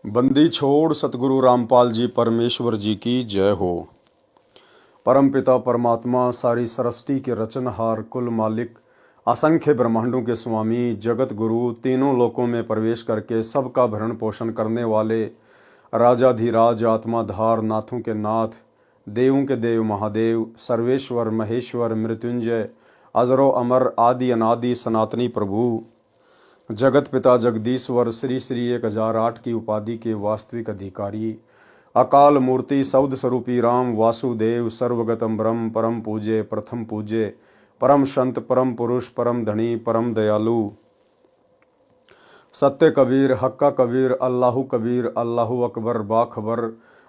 बंदी छोड़ सतगुरु रामपाल जी परमेश्वर जी की जय हो। परमपिता परमात्मा सारी सृष्टि के रचनहार कुल मालिक असंख्य ब्रह्मांडों के स्वामी जगत गुरु तीनों लोकों में प्रवेश करके सबका भरण पोषण करने वाले राजाधिराज आत्माधार नाथों के नाथ देवों के देव महादेव सर्वेश्वर महेश्वर मृत्युंजय अजरो अमर आदि अनादि सनातनी प्रभु जगत पिता जगदीश्वर श्री श्री 1008 की उपाधि के वास्तविक अधिकारी अकाल मूर्ति सौद स्वरूपी राम वासुदेव सर्वगतम ब्रह्म परम पूज्य प्रथम पूज्य परम संत परम पुरुष परम धनी परम दयालु सत्य कबीर हक्का कबीर अल्लाहु कबीर अल्लाहु अकबर बाखबर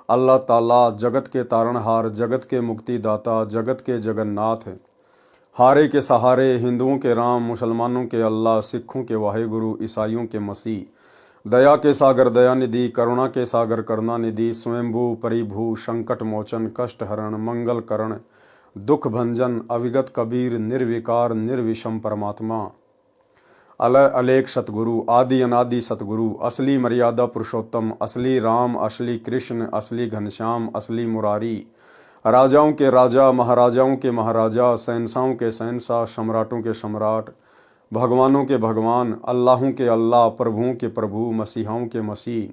अल्लाह ताला जगत के तारणहार जगत के मुक्तिदाता जगत के जगन्नाथ हारे के सहारे हिंदुओं के राम मुसलमानों के अल्लाह सिखों के वाहेगुरु ईसाइयों के मसीह दया के सागर दयानिधि करुणा के सागर करुणानिधि स्वयंभू परिभू संकट मोचन कष्ट हरण मंगल करण दुख भंजन अविगत कबीर निर्विकार निर्विषम परमात्मा अलय अलेख सतगुरु आदि अनादि सतगुरु असली मर्यादा पुरुषोत्तम असली राम असली कृष्ण असली घनश्याम असली मुरारी राजाओं के राजा महाराजाओं के महाराजा शहंशाहों के शहंशाह सम्राटों के सम्राट भगवानों के भगवान अल्लाहों के अल्लाह प्रभुओं के प्रभु मसीहाओं के मसीह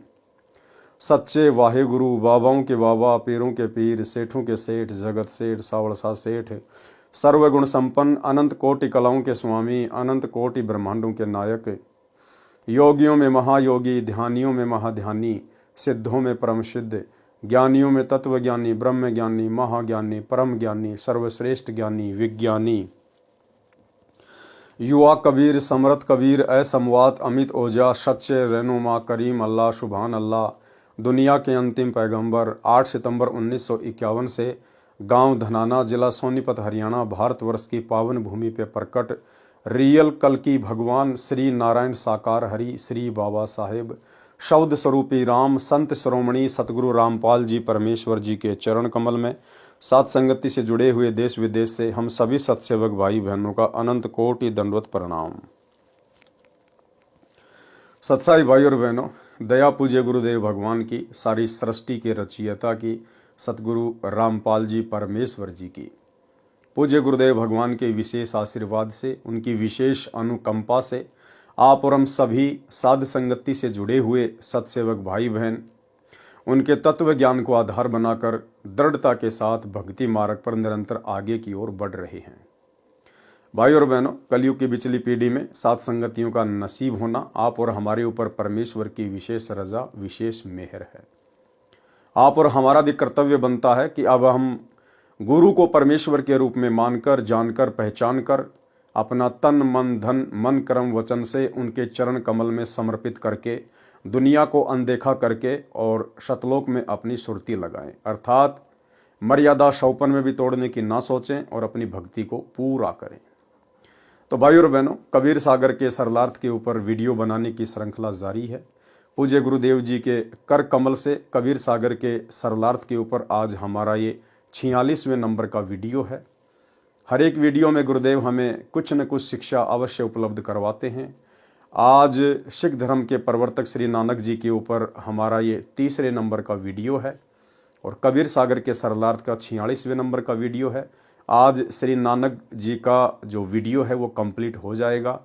सच्चे वाहेगुरु बाबाओं के बाबा पीरों के पीर सेठों के सेठ जगत सेठ सावड़सा सेठ सर्वगुण संपन्न अनंत कोटि कलाओं के स्वामी अनंत कोटि ब्रह्मांडों के नायक योगियों में महायोगी ध्यानियों में महाध्यानी सिद्धों में परम सिद्ध ज्ञानियों में तत्वज्ञानी ब्रह्म ज्ञानी महाज्ञानी परम ज्ञानी सर्वश्रेष्ठ ज्ञानी विज्ञानी युवा कबीर समरथ कबीर असमवात अमित ओजा सच्चे रहनुमा करीम अल्लाह सुभान अल्लाह दुनिया के अंतिम पैगंबर 8 सितंबर 1951 से गांव धनाना जिला सोनीपत हरियाणा भारतवर्ष की पावन भूमि पे प्रकट रियल कल की भगवान श्री नारायण साकार हरि श्री बाबा साहेब शब्द स्वरूपी राम संत श्रोमणी सतगुरु रामपाल जी परमेश्वर जी के चरण कमल में सात संगति से जुड़े हुए देश विदेश से हम सभी सत्सेवक भाई बहनों का अनंत कोटि दंडवत प्रणाम। सत्साई भाई और बहनों, दया पूज्य गुरुदेव भगवान की सारी सृष्टि के रचयिता की सतगुरु रामपाल जी परमेश्वर जी की पूज्य गुरुदेव भगवान के विशेष आशीर्वाद से उनकी विशेष अनुकंपा से आप और हम सभी साध संगति से जुड़े हुए सत्सेवक भाई बहन उनके तत्व ज्ञान को आधार बनाकर दृढ़ता के साथ भक्ति मार्ग पर निरंतर आगे की ओर बढ़ रहे हैं। भाई और बहनों, कलयुग की बिचली पीढ़ी में साध संगतियों का नसीब होना आप और हमारे ऊपर परमेश्वर की विशेष रजा विशेष मेहर है। आप और हमारा भी कर्तव्य बनता है कि अब हम गुरु को परमेश्वर के रूप में मानकर जानकर पहचान कर अपना तन मन धन मन कर्म वचन से उनके चरण कमल में समर्पित करके दुनिया को अनदेखा करके और शतलोक में अपनी सुरती लगाएं, अर्थात मर्यादा शौपन में भी तोड़ने की ना सोचें और अपनी भक्ति को पूरा करें। तो भाई और बहनों, कबीर सागर के सरलार्थ के ऊपर वीडियो बनाने की श्रृंखला जारी है। पूज्य गुरुदेव जी के कर कमल से कबीर सागर के सरलार्थ के ऊपर आज हमारा ये 46वें नंबर का वीडियो है। हर एक वीडियो में गुरुदेव हमें कुछ न कुछ शिक्षा अवश्य उपलब्ध करवाते हैं। आज सिख धर्म के प्रवर्तक श्री नानक जी के ऊपर हमारा ये 3रे नंबर का वीडियो है और कबीर सागर के सरलार्थ का 46वें नंबर का वीडियो है। आज श्री नानक जी का जो वीडियो है वो कंप्लीट हो जाएगा।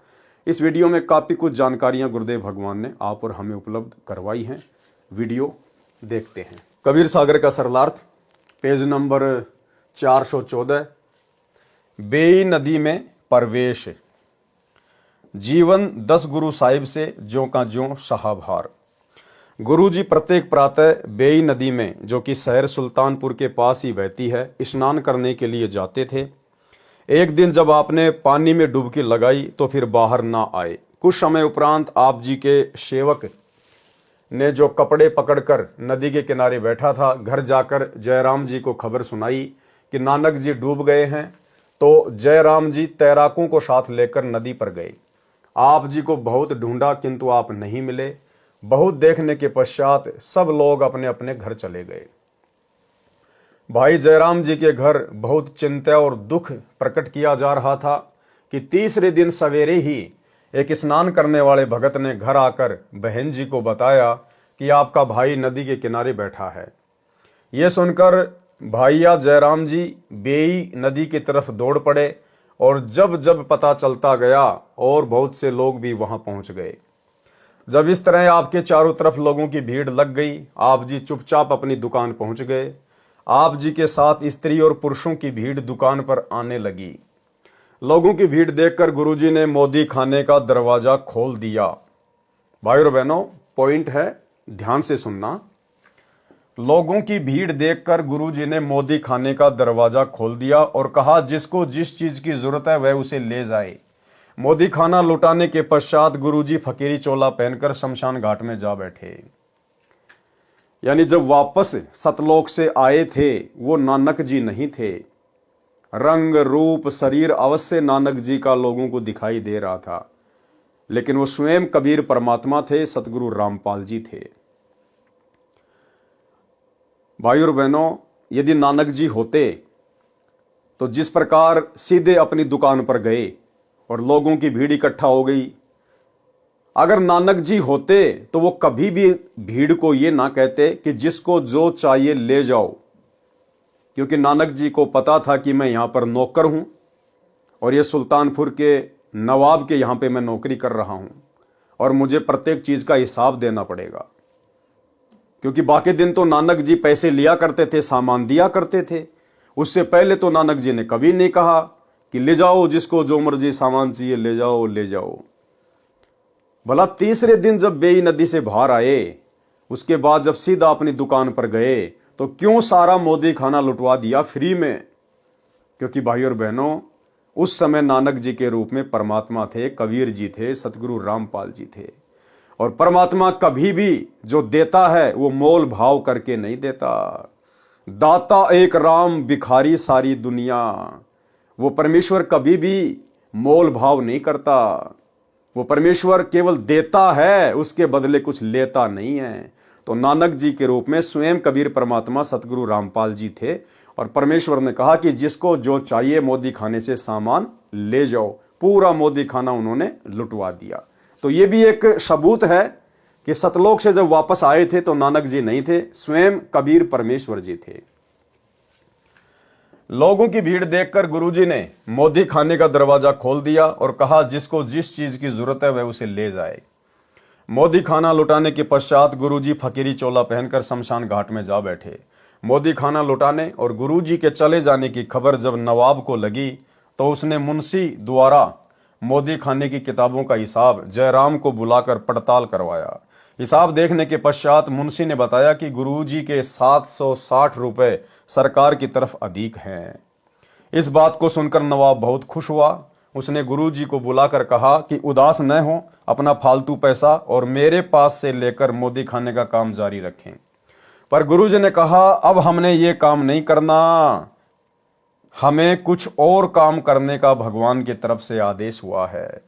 इस वीडियो में काफ़ी कुछ जानकारियाँ गुरुदेव भगवान ने आप और हमें उपलब्ध करवाई हैं। वीडियो देखते हैं। कबीर सागर का सरलार्थ पेज नंबर 414 बेई नदी में प्रवेश जीवन 10 गुरु साहिब से ज्यों का ज्यों सहाभार। गुरु जी प्रत्येक प्रातः बेई नदी में, जो कि शहर सुल्तानपुर के पास ही बहती है, स्नान करने के लिए जाते थे। एक दिन जब आपने पानी में डुबकी लगाई तो फिर बाहर ना आए। कुछ समय उपरांत आप जी के सेवक ने जो कपड़े पकड़कर नदी के किनारे बैठा था, घर जाकर जयराम जी को खबर सुनाई कि नानक जी डूब गए हैं। तो जयराम जी तैराकों को साथ लेकर नदी पर गए। आप जी को बहुत ढूंढा किंतु आप नहीं मिले। बहुत देखने के पश्चात सब लोग अपने अपने घर चले गए। भाई जयराम जी के घर बहुत चिंता और दुख प्रकट किया जा रहा था कि 3रे दिन सवेरे ही एक स्नान करने वाले भगत ने घर आकर बहन जी को बताया कि आपका भाई नदी के किनारे बैठा है। यह सुनकर भाईया जयराम जी बेई नदी की तरफ दौड़ पड़े और जब जब पता चलता गया और बहुत से लोग भी वहां पहुंच गए। जब इस तरह आपके चारों तरफ लोगों की भीड़ लग गई, आप जी चुपचाप अपनी दुकान पहुंच गए। आप जी के साथ स्त्री और पुरुषों की भीड़ दुकान पर आने लगी। लोगों की भीड़ देखकर गुरुजी ने मोदी खाने का दरवाजा खोल दिया। भाई और बहनों, पॉइंट है, ध्यान से सुनना। लोगों की भीड़ देखकर गुरुजी ने मोदी खाने का दरवाजा खोल दिया और कहा, जिसको जिस चीज की जरूरत है वह उसे ले जाए। मोदी खाना लुटाने के पश्चात गुरुजी फकीरी चोला पहनकर शमशान घाट में जा बैठे। यानी जब वापस सतलोक से आए थे वो नानक जी नहीं थे। रंग रूप शरीर अवश्य नानक जी का लोगों को दिखाई दे रहा था, लेकिन वो स्वयं कबीर परमात्मा थे, सतगुरु रामपाल जी थे। भाई और बहनों, यदि नानक जी होते तो जिस प्रकार सीधे अपनी दुकान पर गए और लोगों की भीड़ इकट्ठा हो गई, अगर नानक जी होते तो वो कभी भी भीड़ को ये ना कहते कि जिसको जो चाहिए ले जाओ, क्योंकि नानक जी को पता था कि मैं यहां पर नौकर हूं और ये सुल्तानपुर के नवाब के यहां पे मैं नौकरी कर रहा हूं और मुझे प्रत्येक चीज का हिसाब देना पड़ेगा। क्योंकि बाकी दिन तो नानक जी पैसे लिया करते थे, सामान दिया करते थे। उससे पहले तो नानक जी ने कभी नहीं कहा कि ले जाओ, जिसको जो मर्जी सामान चाहिए ले जाओ ले जाओ। भला तीसरे दिन जब बेई नदी से बाहर आए, उसके बाद जब सीधा अपनी दुकान पर गए तो क्यों सारा मोदी खाना लुटवा दिया फ्री में? क्योंकि भाई और बहनों, उस समय नानक जी के रूप में परमात्मा थे, कबीर जी थे, सतगुरु रामपाल जी थे। और परमात्मा कभी भी जो देता है वो मोल भाव करके नहीं देता। दाता एक राम, भिखारी सारी दुनिया। वो परमेश्वर कभी भी मोल भाव नहीं करता। वो परमेश्वर केवल देता है, उसके बदले कुछ लेता नहीं है। तो नानक जी के रूप में स्वयं कबीर परमात्मा सतगुरु रामपाल जी थे और परमेश्वर ने कहा कि जिसको जो चाहिए मोदी खाने से सामान ले जाओ। पूरा मोदी खाना उन्होंने लुटवा दिया। तो ये भी एक सबूत है कि सतलोक से जब वापस आए थे तो नानक जी नहीं थे, स्वयं कबीर परमेश्वर जी थे। लोगों की भीड़ देखकर गुरुजी ने मोदी खाने का दरवाजा खोल दिया और कहा, जिसको जिस चीज की जरूरत है वह उसे ले जाए। मोदी खाना लुटाने के पश्चात गुरुजी फकीरी चोला पहनकर शमशान घाट में जा बैठे। मोदी खाना लुटाने और गुरुजी के चले जाने की खबर जब नवाब को लगी तो उसने मुंशी द्वारा मोदी खाने की किताबों का हिसाब जयराम को बुलाकर पड़ताल करवाया। हिसाब देखने के पश्चात मुंशी ने बताया कि गुरुजी के 760 रुपए सरकार की तरफ अधिक हैं। इस बात को सुनकर नवाब बहुत खुश हुआ। उसने गुरुजी को बुलाकर कहा कि उदास न हो, अपना फालतू पैसा और मेरे पास से लेकर मोदी खाने का काम जारी रखें। पर गुरुजी ने कहा, अब हमने ये काम नहीं करना, हमें कुछ और काम करने का भगवान की तरफ से आदेश हुआ है।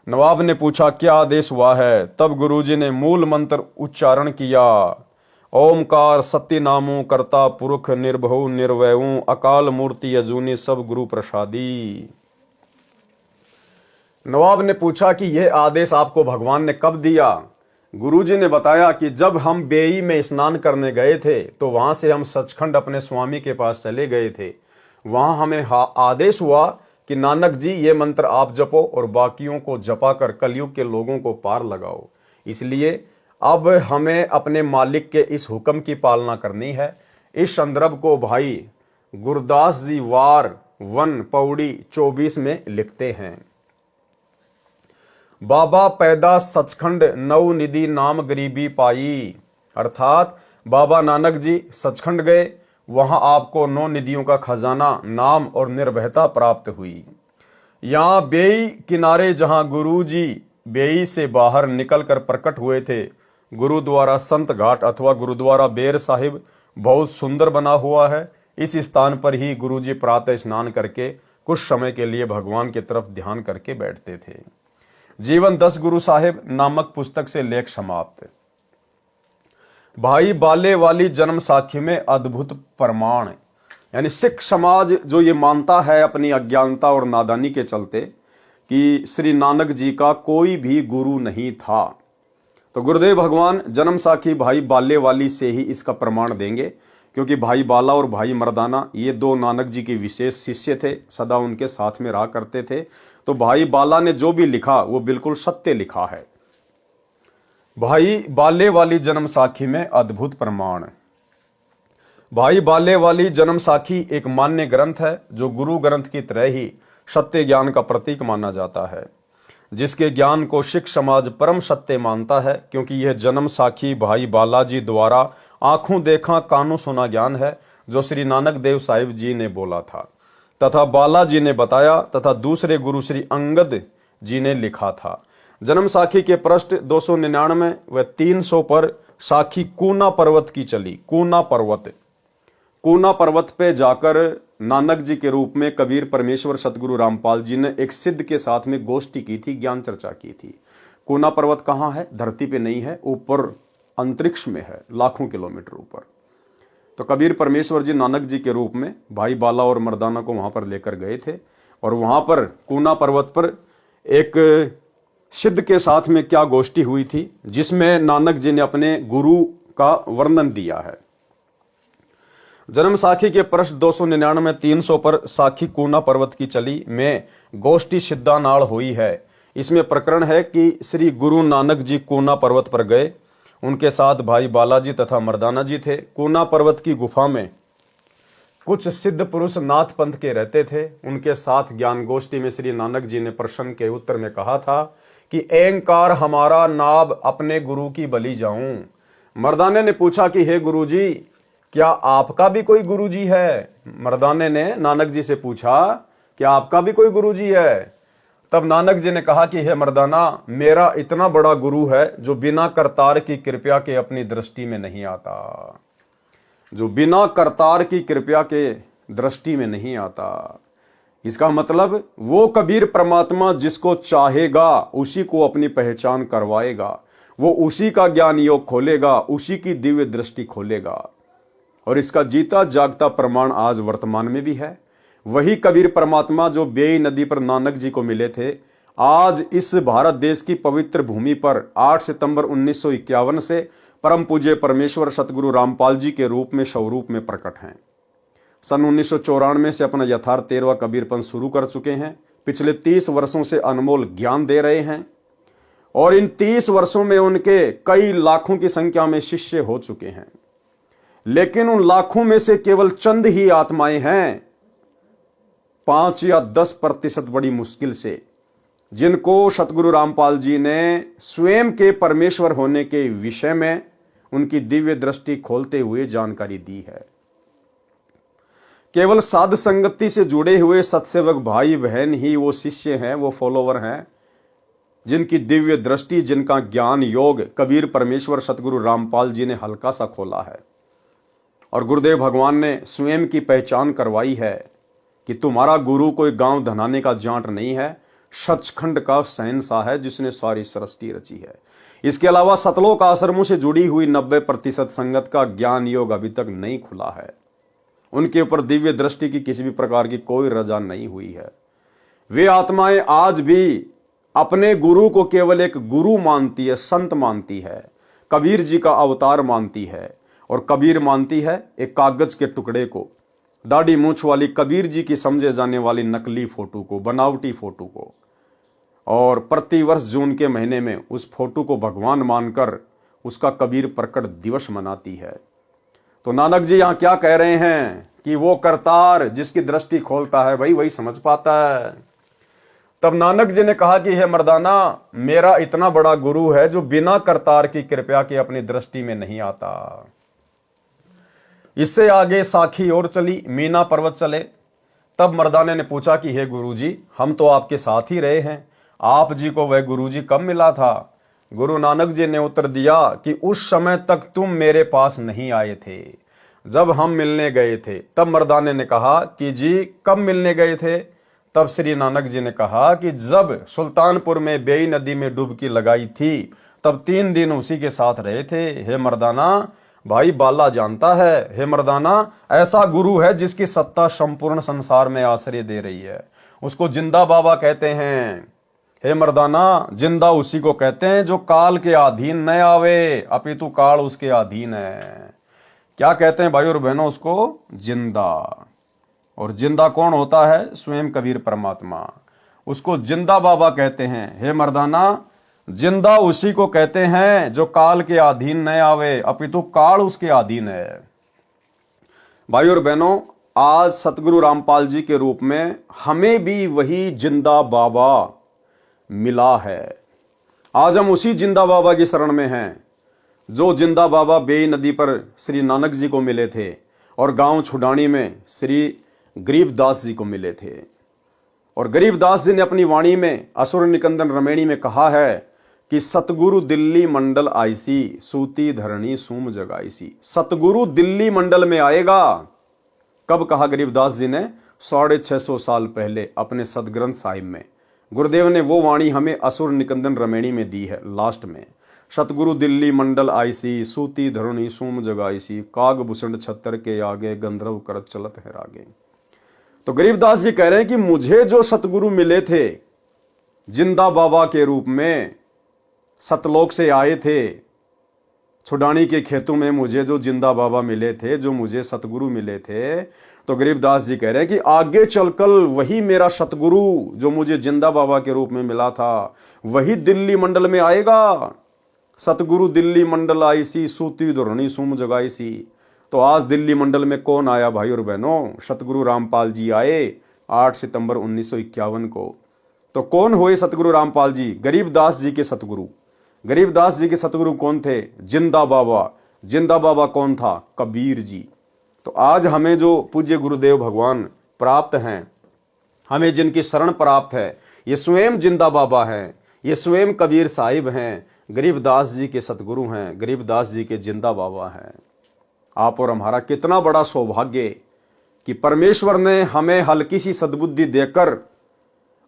नवाब ने पूछा, क्या आदेश हुआ है? तब गुरुजी ने मूल मंत्र उच्चारण किया, ओमकार सत्य नामो कर्ता पुरुष निर्भव निर्वयु अकाल मूर्ति अजूनी सब गुरु प्रसादी। नवाब ने पूछा कि यह आदेश आपको भगवान ने कब दिया? गुरुजी ने बताया कि जब हम बेई में स्नान करने गए थे तो वहां से हम सचखंड अपने स्वामी के पास चले गए थे। वहां हमें आदेश हुआ कि नानक जी ये मंत्र आप जपो और बाकियों को जपा कर कलयुग के लोगों को पार लगाओ। इसलिए अब हमें अपने मालिक के इस हुक्म की पालना करनी है। इस संदर्भ को भाई गुरदास जी वार 1 पौड़ी 24 में लिखते हैं। बाबा पैदा सचखंड नौ निधि नाम गरीबी पाई। अर्थात बाबा नानक जी सचखंड गए, वहां आपको 9 निधियों का खजाना, नाम और निर्भयता प्राप्त हुई। यहां बेई किनारे जहां गुरु जी बेई से बाहर निकलकर प्रकट हुए थे, गुरुद्वारा संत घाट अथवा गुरुद्वारा बेर साहिब बहुत सुंदर बना हुआ है। इस स्थान पर ही गुरु जी प्रातः स्नान करके कुछ समय के लिए भगवान की तरफ ध्यान करके बैठते थे। जीवन 10 गुरु साहिब नामक पुस्तक से लेख समाप्त। भाई बाले वाली जन्म साखी में अद्भुत प्रमाण, यानी सिख समाज जो ये मानता है अपनी अज्ञानता और नादानी के चलते कि श्री नानक जी का कोई भी गुरु नहीं था, तो गुरुदेव भगवान जन्म साखी भाई बाले वाली से ही इसका प्रमाण देंगे, क्योंकि भाई बाला और भाई मर्दाना ये दो नानक जी के विशेष शिष्य थे, सदा उनके साथ में रहा करते थे। तो भाई बाला ने जो भी लिखा वो बिल्कुल सत्य लिखा है। भाई बाले वाली जन्म साखी में अद्भुत प्रमाण। भाई बाले वाली जन्म साखी एक मान्य ग्रंथ है जो गुरु ग्रंथ की तरह ही सत्य ज्ञान का प्रतीक माना जाता है, जिसके ज्ञान को सिख समाज परम सत्य मानता है, क्योंकि यह जन्म साखी भाई बालाजी द्वारा आंखों देखा कानों सुना ज्ञान है जो श्री नानक देव साहिब जी ने बोला था तथा बालाजी ने बताया तथा दूसरे गुरु श्री अंगद जी ने लिखा था। जन्म साखी के पृष्ठ 299 व 300 पर साखी कूना पर्वत की चली। कूना पर्वत पे जाकर नानक जी के रूप में कबीर परमेश्वर सतगुरु रामपाल जी ने एक सिद्ध के साथ में गोष्ठी की थी, ज्ञान चर्चा की थी। कूना पर्वत कहाँ है? धरती पे नहीं है, ऊपर अंतरिक्ष में है, लाखों किलोमीटर ऊपर। तो कबीर परमेश्वर जी नानक जी के रूप में भाई बाला और मर्दाना को वहां पर लेकर गए थे, और वहां पर कूना पर्वत पर एक सिद्ध के साथ में क्या गोष्ठी हुई थी, जिसमें नानक जी ने अपने गुरु का वर्णन दिया है। जन्म साखी के पृष्ठ 299 300 पर साखी कूना पर्वत की चली में गोष्ठी सिद्धा नाल हुई है। इसमें प्रकरण है कि श्री गुरु नानक जी कूना पर्वत पर गए, उनके साथ भाई बालाजी तथा मर्दाना जी थे। कूना पर्वत की गुफा में कुछ सिद्ध पुरुष नाथ पंथ के रहते थे। उनके साथ ज्ञान गोष्ठी में श्री नानक जी ने प्रश्न के उत्तर में कहा था कि एंकार हमारा नाभ अपने गुरु की बलि जाऊं। मर्दाने ने पूछा कि हे गुरु जी, क्या आपका भी कोई गुरुजी है? मर्दाने ने नानक जी से पूछा क्या आपका भी कोई गुरुजी है? तब नानक जी ने कहा कि हे मर्दाना, मेरा इतना बड़ा गुरु है जो बिना करतार की कृपा के अपनी दृष्टि में नहीं आता, जो बिना करतार की कृपा के दृष्टि में नहीं आता। इसका मतलब वो कबीर परमात्मा जिसको चाहेगा उसी को अपनी पहचान करवाएगा, वो उसी का ज्ञान योग खोलेगा, उसी की दिव्य दृष्टि खोलेगा। और इसका जीता जागता प्रमाण आज वर्तमान में भी है। वही कबीर परमात्मा जो बेई नदी पर नानक जी को मिले थे, आज इस भारत देश की पवित्र भूमि पर 8 सितंबर 1951 से परम पूज्य परमेश्वर सतगुरु रामपाल जी के रूप में स्वरूप में प्रकट हैं। सन 1994 से अपना यथार्थ 13वां कबीरपंथ शुरू कर चुके हैं। पिछले 30 वर्षों से अनमोल ज्ञान दे रहे हैं, और इन 30 वर्षों में उनके कई लाखों की संख्या में शिष्य हो चुके हैं। लेकिन उन लाखों में से केवल चंद ही आत्माएं हैं, 5 या 10% बड़ी मुश्किल से, जिनको सतगुरु रामपाल जी ने स्वयं के परमेश्वर होने के विषय में उनकी दिव्य दृष्टि खोलते हुए जानकारी दी है। केवल साध संगति से जुड़े हुए सत्सेवक भाई बहन ही वो शिष्य हैं, वो फॉलोवर हैं, जिनकी दिव्य दृष्टि, जिनका ज्ञान योग कबीर परमेश्वर सतगुरु रामपाल जी ने हल्का सा खोला है। और गुरुदेव भगवान ने स्वयं की पहचान करवाई है कि तुम्हारा गुरु कोई गांव धनाने का जांट नहीं है, सचखंड का शहंशाह है जिसने सारी सृष्टि रची है। इसके अलावा सतलोक आश्रमों से जुड़ी हुई 90% संगत का ज्ञान योग अभी तक नहीं खुला है। उनके ऊपर दिव्य दृष्टि की किसी भी प्रकार की कोई रजा नहीं हुई है। वे आत्माएं आज भी अपने गुरु को केवल एक गुरु मानती है, संत मानती है, कबीर जी का अवतार मानती है, और कबीर मानती है एक कागज के टुकड़े को, दाढ़ी मूंछ वाली कबीर जी की समझे जाने वाली नकली फोटो को, बनावटी फोटो को, और प्रतिवर्ष जून के महीने में उस फोटो को भगवान मानकर उसका कबीर प्रकट दिवस मनाती है। तो नानक जी यहां क्या कह रहे हैं कि वो करतार जिसकी दृष्टि खोलता है भाई वही समझ पाता है। तब नानक जी ने कहा कि हे मर्दाना, मेरा इतना बड़ा गुरु है जो बिना करतार की कृपा के अपनी दृष्टि में नहीं आता। इससे आगे साखी और चली, मीना पर्वत चले। तब मर्दाने ने पूछा कि हे गुरुजी, हम तो आपके साथ ही रहे हैं, आप जी को वह गुरुजी कब मिला था? गुरु नानक जी ने उत्तर दिया कि उस समय तक तुम मेरे पास नहीं आए थे, जब हम मिलने गए थे। तब मर्दाने ने कहा कि जी कब मिलने गए थे? तब श्री नानक जी ने कहा कि जब सुल्तानपुर में बेई नदी में डुबकी लगाई थी तब 3 दिन उसी के साथ रहे थे। हे मर्दाना, भाई बाला जानता है, हे मर्दाना, ऐसा गुरु है जिसकी सत्ता संपूर्ण संसार में आश्रय दे रही है, उसको जिंदा बाबा कहते हैं। हे मर्दाना, जिंदा उसी को कहते हैं जो काल के अधीन न आवे, अपितु काल उसके अधीन है। क्या कहते हैं भाई और बहनों उसको? जिंदा। और जिंदा कौन होता है? स्वयं कबीर परमात्मा। उसको जिंदा बाबा कहते हैं। हे मर्दाना, जिंदा उसी को कहते हैं जो काल के अधीन न आवे, अपितु काल उसके अधीन है। भाई और बहनों, आज सतगुरु रामपाल जी के रूप में हमें भी वही जिंदा बाबा मिला है। आज हम उसी जिंदा बाबा की शरण में हैं जो जिंदा बाबा बेई नदी पर श्री नानक जी को मिले थे और गांव छुडानी में श्री गरीबदास जी को मिले थे। और गरीबदास जी ने अपनी वाणी में असुर निकंदन रमेणी में कहा है कि सतगुरु दिल्ली मंडल आईसी, सूती धरणी सूम जगाईसी। सतगुरु दिल्ली मंडल में आएगा। कब कहा गरीबदास जी ने? 650 साल पहले अपने सदग्रंथ साहिब में। गुरुदेव ने वो वाणी हमें असुर निकंदन रमेणी में दी है लास्ट में। सतगुरु दिल्ली मंडल आईसी, सूती धरणी सूम जगाईसी, काग भूषण छत्तर के आगे, गंधर्व करत चलत है रागे। तो गरीबदास जी कह रहे हैं कि मुझे जो सतगुरु मिले थे जिंदा बाबा के रूप में, सतलोक से आए थे, छुडानी के खेतों में मुझे जो जिंदा बाबा मिले थे, जो मुझे सतगुरु मिले थे, तो गरीबदास जी कह रहे हैं कि आगे चलकर वही मेरा सतगुरु जो मुझे जिंदा बाबा के रूप में मिला था, वही दिल्ली मंडल में आएगा। सतगुरु दिल्ली मंडल आईसी, सूती धरणी सूम जगाईसी। तो आज दिल्ली मंडल में कौन आया भाई और बहनों? सतगुरु रामपाल जी आए 8 सितंबर 1951 को। तो कौन हुए सतगुरु रामपाल जी? गरीबदास जी के सतगुरु। गरीबदास जी के सतगुरु कौन थे? जिंदा बाबा। जिंदा बाबा कौन था? कबीर जी। तो आज हमें जो पूज्य गुरुदेव भगवान प्राप्त हैं, हमें जिनकी शरण प्राप्त है, ये स्वयं जिंदा बाबा हैं, ये स्वयं कबीर साहिब हैं, गरीबदास जी के सतगुरु हैं, गरीबदास जी के जिंदा बाबा हैं। आप और हमारा कितना बड़ा सौभाग्य कि परमेश्वर ने हमें हल्की सी सद्बुद्धि देकर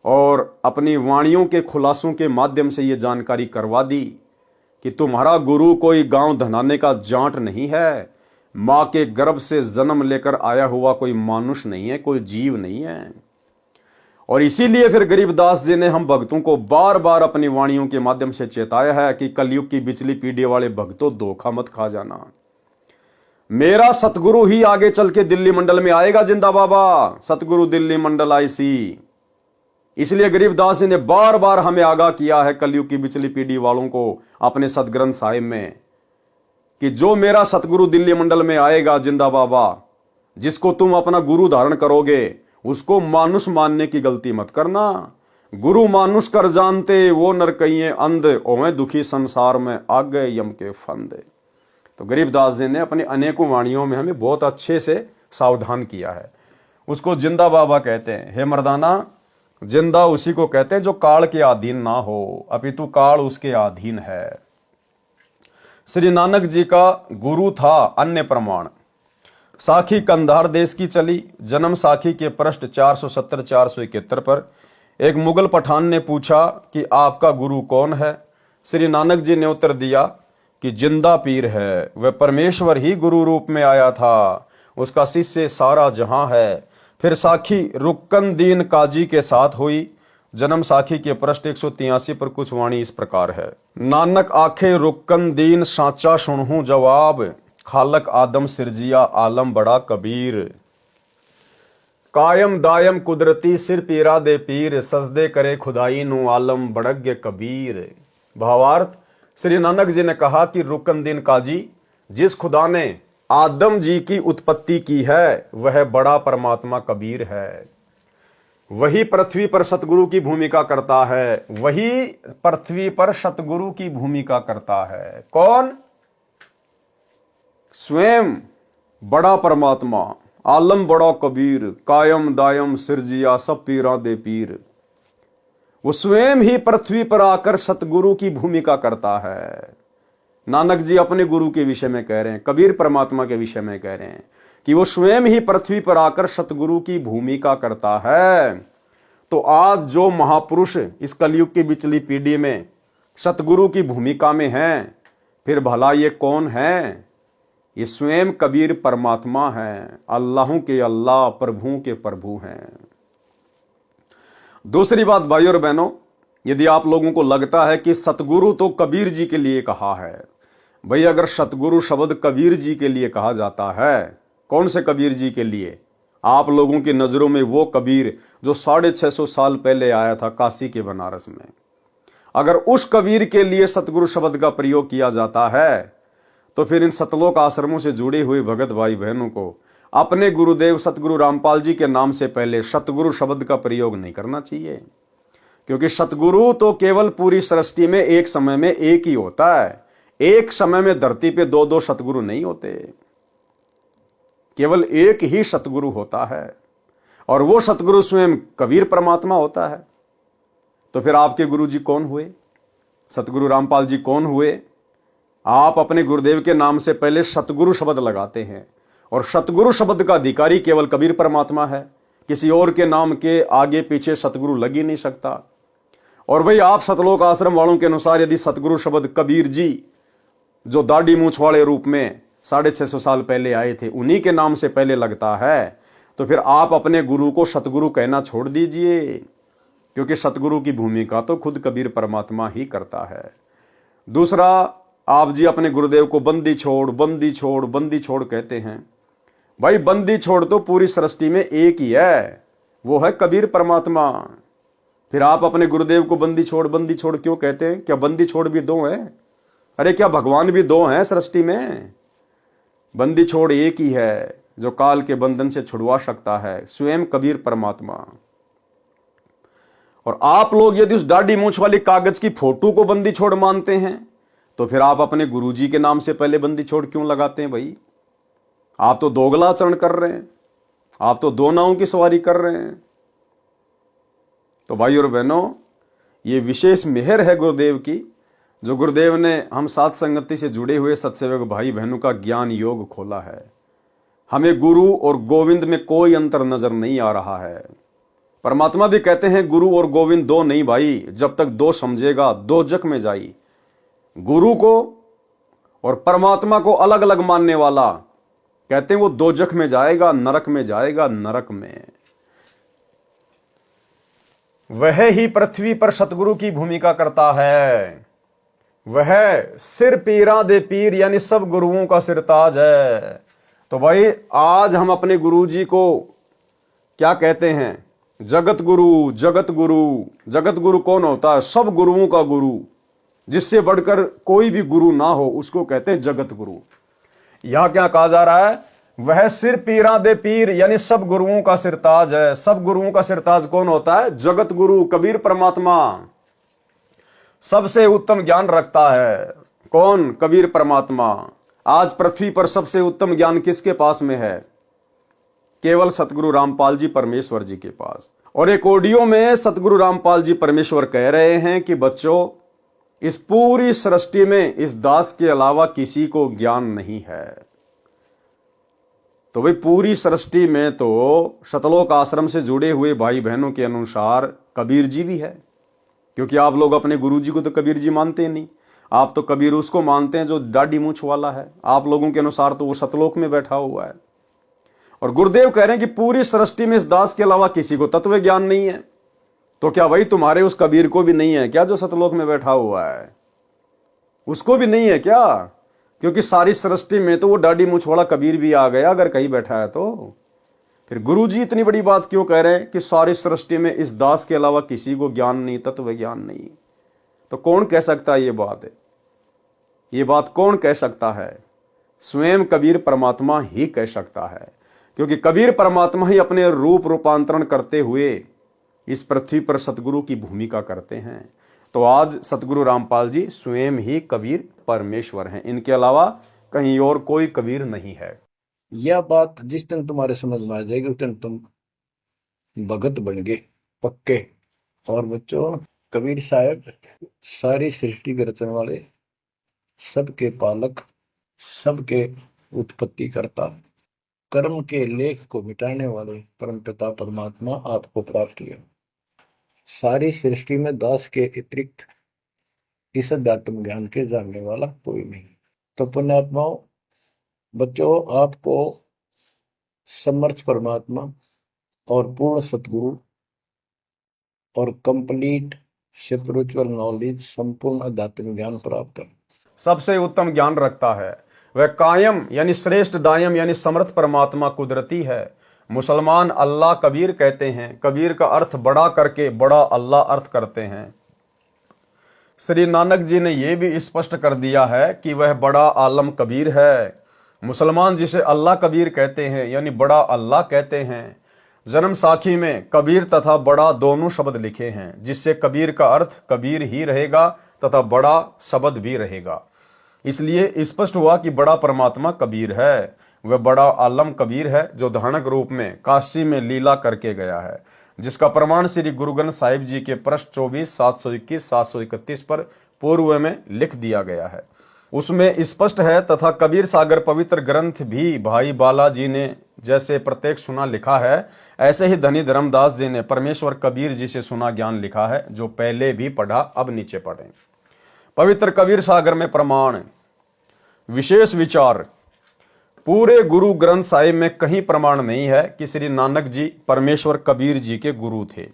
और अपनी वाणियों के खुलासों के माध्यम से ये जानकारी करवा दी कि तुम्हारा गुरु कोई गांव धनाने का जाट नहीं है, मां के गर्भ से जन्म लेकर आया हुआ कोई मानुष नहीं है, कोई जीव नहीं है। और इसीलिए फिर गरीबदास जी ने हम भक्तों को बार बार अपनी वाणियों के माध्यम से चेताया है कि कलयुग की बिचली पीढ़ी वाले भक्तों, धोखा मत खा जाना। मेरा सतगुरु ही आगे चल के दिल्ली मंडल में आएगा, जिंदा बाबा, सतगुरु दिल्ली मंडल आईसी। इसलिए गरीबदास जी ने बार बार हमें आगाह किया है कलयुग की बिचली पीढ़ी वालों को अपने सदग्रंथ साहिब में कि जो मेरा सतगुरु दिल्ली मंडल में आएगा, जिंदा बाबा, जिसको तुम अपना गुरु धारण करोगे, उसको मानुष मानने की गलती मत करना। गुरु मानुष कर जानते, वो नरकइये अंध, ओवें दुखी संसार में आ गए यम के फंदे। तो गरीबदास जी ने अपनी अनेकों वाणियों में हमें बहुत अच्छे से सावधान किया है। उसको जिंदा बाबा कहते हैं। हे मर्दाना, जिंदा उसी को कहते हैं जो काल के अधीन ना हो, अपितु काल उसके अधीन है। श्री नानक जी का गुरु था अन्य प्रमाण। साखी कंधार देश की चली। जन्म साखी के पृष्ठ 470-471 पर एक मुगल पठान ने पूछा कि आपका गुरु कौन है? श्री नानक जी ने उत्तर दिया कि जिंदा पीर है, वह परमेश्वर ही गुरु रूप में आया था, उसका शिष्य सारा जहां है। फिर साखी रुक्कनदीन काजी के साथ हुई। जन्म साखी के पृष्ठ 183 पर कुछ वाणी इस प्रकार है। नानक आखे रुक्कनदीन साचा सुनहूं जवाब, खालक आदम सिरजिया आलम बड़ा कबीर। कायम दायम कुदरती सिर पीरा दे पीर, सजदे करे खुदाई नु आलम बड़ग्य कबीर। भावार्थ, श्री नानक जी ने कहा कि रुक्कनदीन काजी, जिस खुदा ने आदम जी की उत्पत्ति की है, वह बड़ा परमात्मा कबीर है। वही पृथ्वी पर सतगुरु की भूमिका करता है, वही पृथ्वी पर सतगुरु की भूमिका करता है। कौन? स्वयं बड़ा परमात्मा, आलम बड़ा कबीर, कायम दायम सिरजिया सब पीरा दे पीर। वो स्वयं ही पृथ्वी पर आकर सतगुरु की भूमिका करता है। नानक जी अपने गुरु के विषय में कह रहे हैं, कबीर परमात्मा के विषय में कह रहे हैं कि वो स्वयं ही पृथ्वी पर आकर सतगुरु की भूमिका करता है। तो आज जो महापुरुष इस कलयुग की बिचली पीढ़ी में सतगुरु की भूमिका में हैं, फिर भला ये कौन है? ये स्वयं कबीर परमात्मा है, अल्लाहों के अल्लाह, प्रभुओं के प्रभु हैं। दूसरी बात भाइयों और बहनों, यदि आप लोगों को लगता है कि सतगुरु तो कबीर जी के लिए कहा है, भाई अगर सतगुरु शब्द कबीर जी के लिए कहा जाता है, कौन से कबीर जी के लिए? आप लोगों की नजरों में वो कबीर जो 650 साल पहले आया था काशी के बनारस में, अगर उस कबीर के लिए सतगुरु शब्द का प्रयोग किया जाता है तो फिर इन सतलोक आश्रमों से जुड़े हुए भगत भाई बहनों को अपने गुरुदेव सतगुरु रामपाल जी के नाम से पहले सतगुरु शब्द का प्रयोग नहीं करना चाहिए, क्योंकि सतगुरु तो केवल पूरी सृष्टि में एक समय में एक ही होता है। एक समय में धरती पे दो दो सतगुरु नहीं होते, केवल एक ही सतगुरु होता है और वो सतगुरु स्वयं कबीर परमात्मा होता है। तो फिर आपके गुरु जी कौन हुए? सतगुरु रामपाल जी कौन हुए? आप अपने गुरुदेव के नाम से पहले सतगुरु शब्द लगाते हैं और सतगुरु शब्द का अधिकारी केवल कबीर परमात्मा है, किसी और के नाम के आगे पीछे सतगुरु लग ही नहीं सकता। और भाई आप सतलोक आश्रम वालों के अनुसार यदि सतगुरु शब्द कबीर जी जो दाढ़ी मूछ वाले रूप में 650 साल पहले आए थे उन्हीं के नाम से पहले लगता है, तो फिर आप अपने गुरु को सतगुरु कहना छोड़ दीजिए, क्योंकि सतगुरु की भूमिका तो खुद कबीर परमात्मा ही करता है। दूसरा, आप जी अपने गुरुदेव को बंदी छोड़ बंदी छोड़ बंदी छोड़ कहते हैं। भाई बंदी छोड़ तो पूरी सृष्टि में एक ही है, वो है कबीर परमात्मा। फिर आप अपने गुरुदेव को बंदी छोड़ क्यों कहते हैं? क्या बंदी छोड़ भी दो हैं? अरे क्या भगवान भी दो हैं सृष्टि में? बंदी छोड़ एक ही है जो काल के बंधन से छुड़वा सकता है, स्वयं कबीर परमात्मा। और आप लोग यदि उस दाढ़ी मूछ वाली कागज की फोटो को बंदी छोड़ मानते हैं तो फिर आप अपने गुरुजी के नाम से पहले बंदी छोड़ क्यों लगाते हैं? भाई आप तो दोगला आचरण कर रहे हैं, आप तो दो नावों की सवारी कर रहे हैं। तो भाई और बहनों, ये विशेष मेहर है गुरुदेव की, जो गुरुदेव ने हम साथ संगति से जुड़े हुए सत्सेवक भाई बहनों का ज्ञान योग खोला है। हमें गुरु और गोविंद में कोई अंतर नजर नहीं आ रहा है। परमात्मा भी कहते हैं गुरु और गोविंद दो नहीं भाई, जब तक दो समझेगा दो जख में जाई। गुरु को और परमात्मा को अलग अलग मानने वाला कहते हैं वो दो जख में जाएगा, नरक में जाएगा, नरक में। वह ही पृथ्वी पर सतगुरु की भूमिका करता है, वह सिर पीरा दे पीर यानी सब गुरुओं का सिरताज है। तो भाई आज हम अपने गुरु जी को क्या कहते हैं? जगत गुरु। जगत गुरु, जगत गुरु कौन होता है? सब गुरुओं का गुरु, जिससे बढ़कर कोई भी गुरु ना हो उसको कहते हैं जगत गुरु। यहां क्या कहा जा रहा है? वह सिर पीरा दे पीर यानी सब गुरुओं का सिरताज है। सब गुरुओं का सिरताज कौन होता है? जगत गुरु, कबीर परमात्मा। सबसे उत्तम ज्ञान रखता है कौन? कबीर परमात्मा। आज पृथ्वी पर सबसे उत्तम ज्ञान किसके पास में है? केवल सतगुरु रामपाल जी परमेश्वर जी के पास। और एक ऑडियो में सतगुरु रामपाल जी परमेश्वर कह रहे हैं कि बच्चों, इस पूरी सृष्टि में इस दास के अलावा किसी को ज्ञान नहीं है। तो भाई पूरी सृष्टि में तो सतलोक आश्रम से जुड़े हुए भाई बहनों के अनुसार कबीर जी भी है, क्योंकि आप लोग अपने गुरु जी को तो कबीर जी मानते नहीं। आप तो कबीर उसको मानते हैं जो दाढ़ी मूछ वाला है। आप लोगों के अनुसार तो वो सतलोक में बैठा हुआ है। और गुरुदेव कह रहे हैं कि पूरी सृष्टि में इस दास के अलावा किसी को तत्व ज्ञान नहीं है। तो क्या भाई तुम्हारे उस कबीर को भी नहीं है क्या जो सतलोक में बैठा हुआ है? उसको भी नहीं है क्या? क्योंकि सारी सृष्टि में तो वो दाढ़ी मूछ वाला कबीर भी आ गया अगर कहीं बैठा है तो। फिर गुरु जी इतनी बड़ी बात क्यों कह रहे हैं कि सारी सृष्टि में इस दास के अलावा किसी को ज्ञान नहीं, तत्व ज्ञान नहीं? तो कौन कह सकता है ये बात है? ये बात कौन कह सकता है? स्वयं कबीर परमात्मा ही कह सकता है, क्योंकि कबीर परमात्मा ही अपने रूप रूपांतरण करते हुए इस पृथ्वी पर सतगुरु की भूमिका करते हैं। तो आज सतगुरु रामपाल जी स्वयं ही कबीर परमेश्वर हैं, इनके अलावा कहीं और कोई कबीर नहीं है। यह बात जिस दिन तुम्हारे समझ में आ जाएगी उस दिन तुम भगत बन गए पक्के। और बच्चों, कबीर साहब सारी सृष्टि के रचने वाले, सबके पालक, सबके उत्पत्ति करता, कर्म के लेख को मिटाने वाले परमपिता परमात्मा आपको प्राप्त हुए। सारी सृष्टि में दास के अतिरिक्त इस अध्यात्म ज्ञान के जानने वाला कोई नहीं। तो पुण्यात्माओं, बच्चों, आपको समर्थ परमात्मा और पूर्ण सतगुरु और कंप्लीट स्पिरिचुअल नॉलेज, संपूर्ण आध्यात्मिक ज्ञान प्राप्त है। सबसे उत्तम ज्ञान रखता है। वह कायम यानी श्रेष्ठ दायम यानी समर्थ परमात्मा कुदरती है। मुसलमान अल्लाह कबीर कहते हैं। कबीर का अर्थ बड़ा करके बड़ा अल्लाह अर्थ करते हैं। श्री नानक जी ने यह भी स्पष्ट कर दिया है कि वह बड़ा आलम कबीर है। मुसलमान जिसे अल्लाह कबीर कहते हैं यानी बड़ा अल्लाह कहते हैं। जन्म साखी में कबीर तथा बड़ा दोनों शब्द लिखे हैं, जिससे कबीर का अर्थ कबीर ही रहेगा तथा बड़ा शब्द भी रहेगा। इसलिए स्पष्ट हुआ कि बड़ा परमात्मा कबीर है। वह बड़ा आलम कबीर है जो धानक रूप में काशी में लीला करके गया है, जिसका प्रमाण श्री गुरु ग्रंथ साहिब जी के पृष्ठ 24, 721, 731 पर पूर्व में लिख दिया गया है। उसमें स्पष्ट है। तथा कबीर सागर पवित्र ग्रंथ भी भाई बालाजी ने जैसे प्रत्येक सुना लिखा है, ऐसे ही धनी धर्मदास जी ने परमेश्वर कबीर जी से सुना ज्ञान लिखा है, जो पहले भी पढ़ा अब नीचे पढ़ें। पवित्र कबीर सागर में प्रमाण विशेष विचार। पूरे गुरु ग्रंथ साहिब में कहीं प्रमाण नहीं है कि श्री नानक जी परमेश्वर कबीर जी के गुरु थे।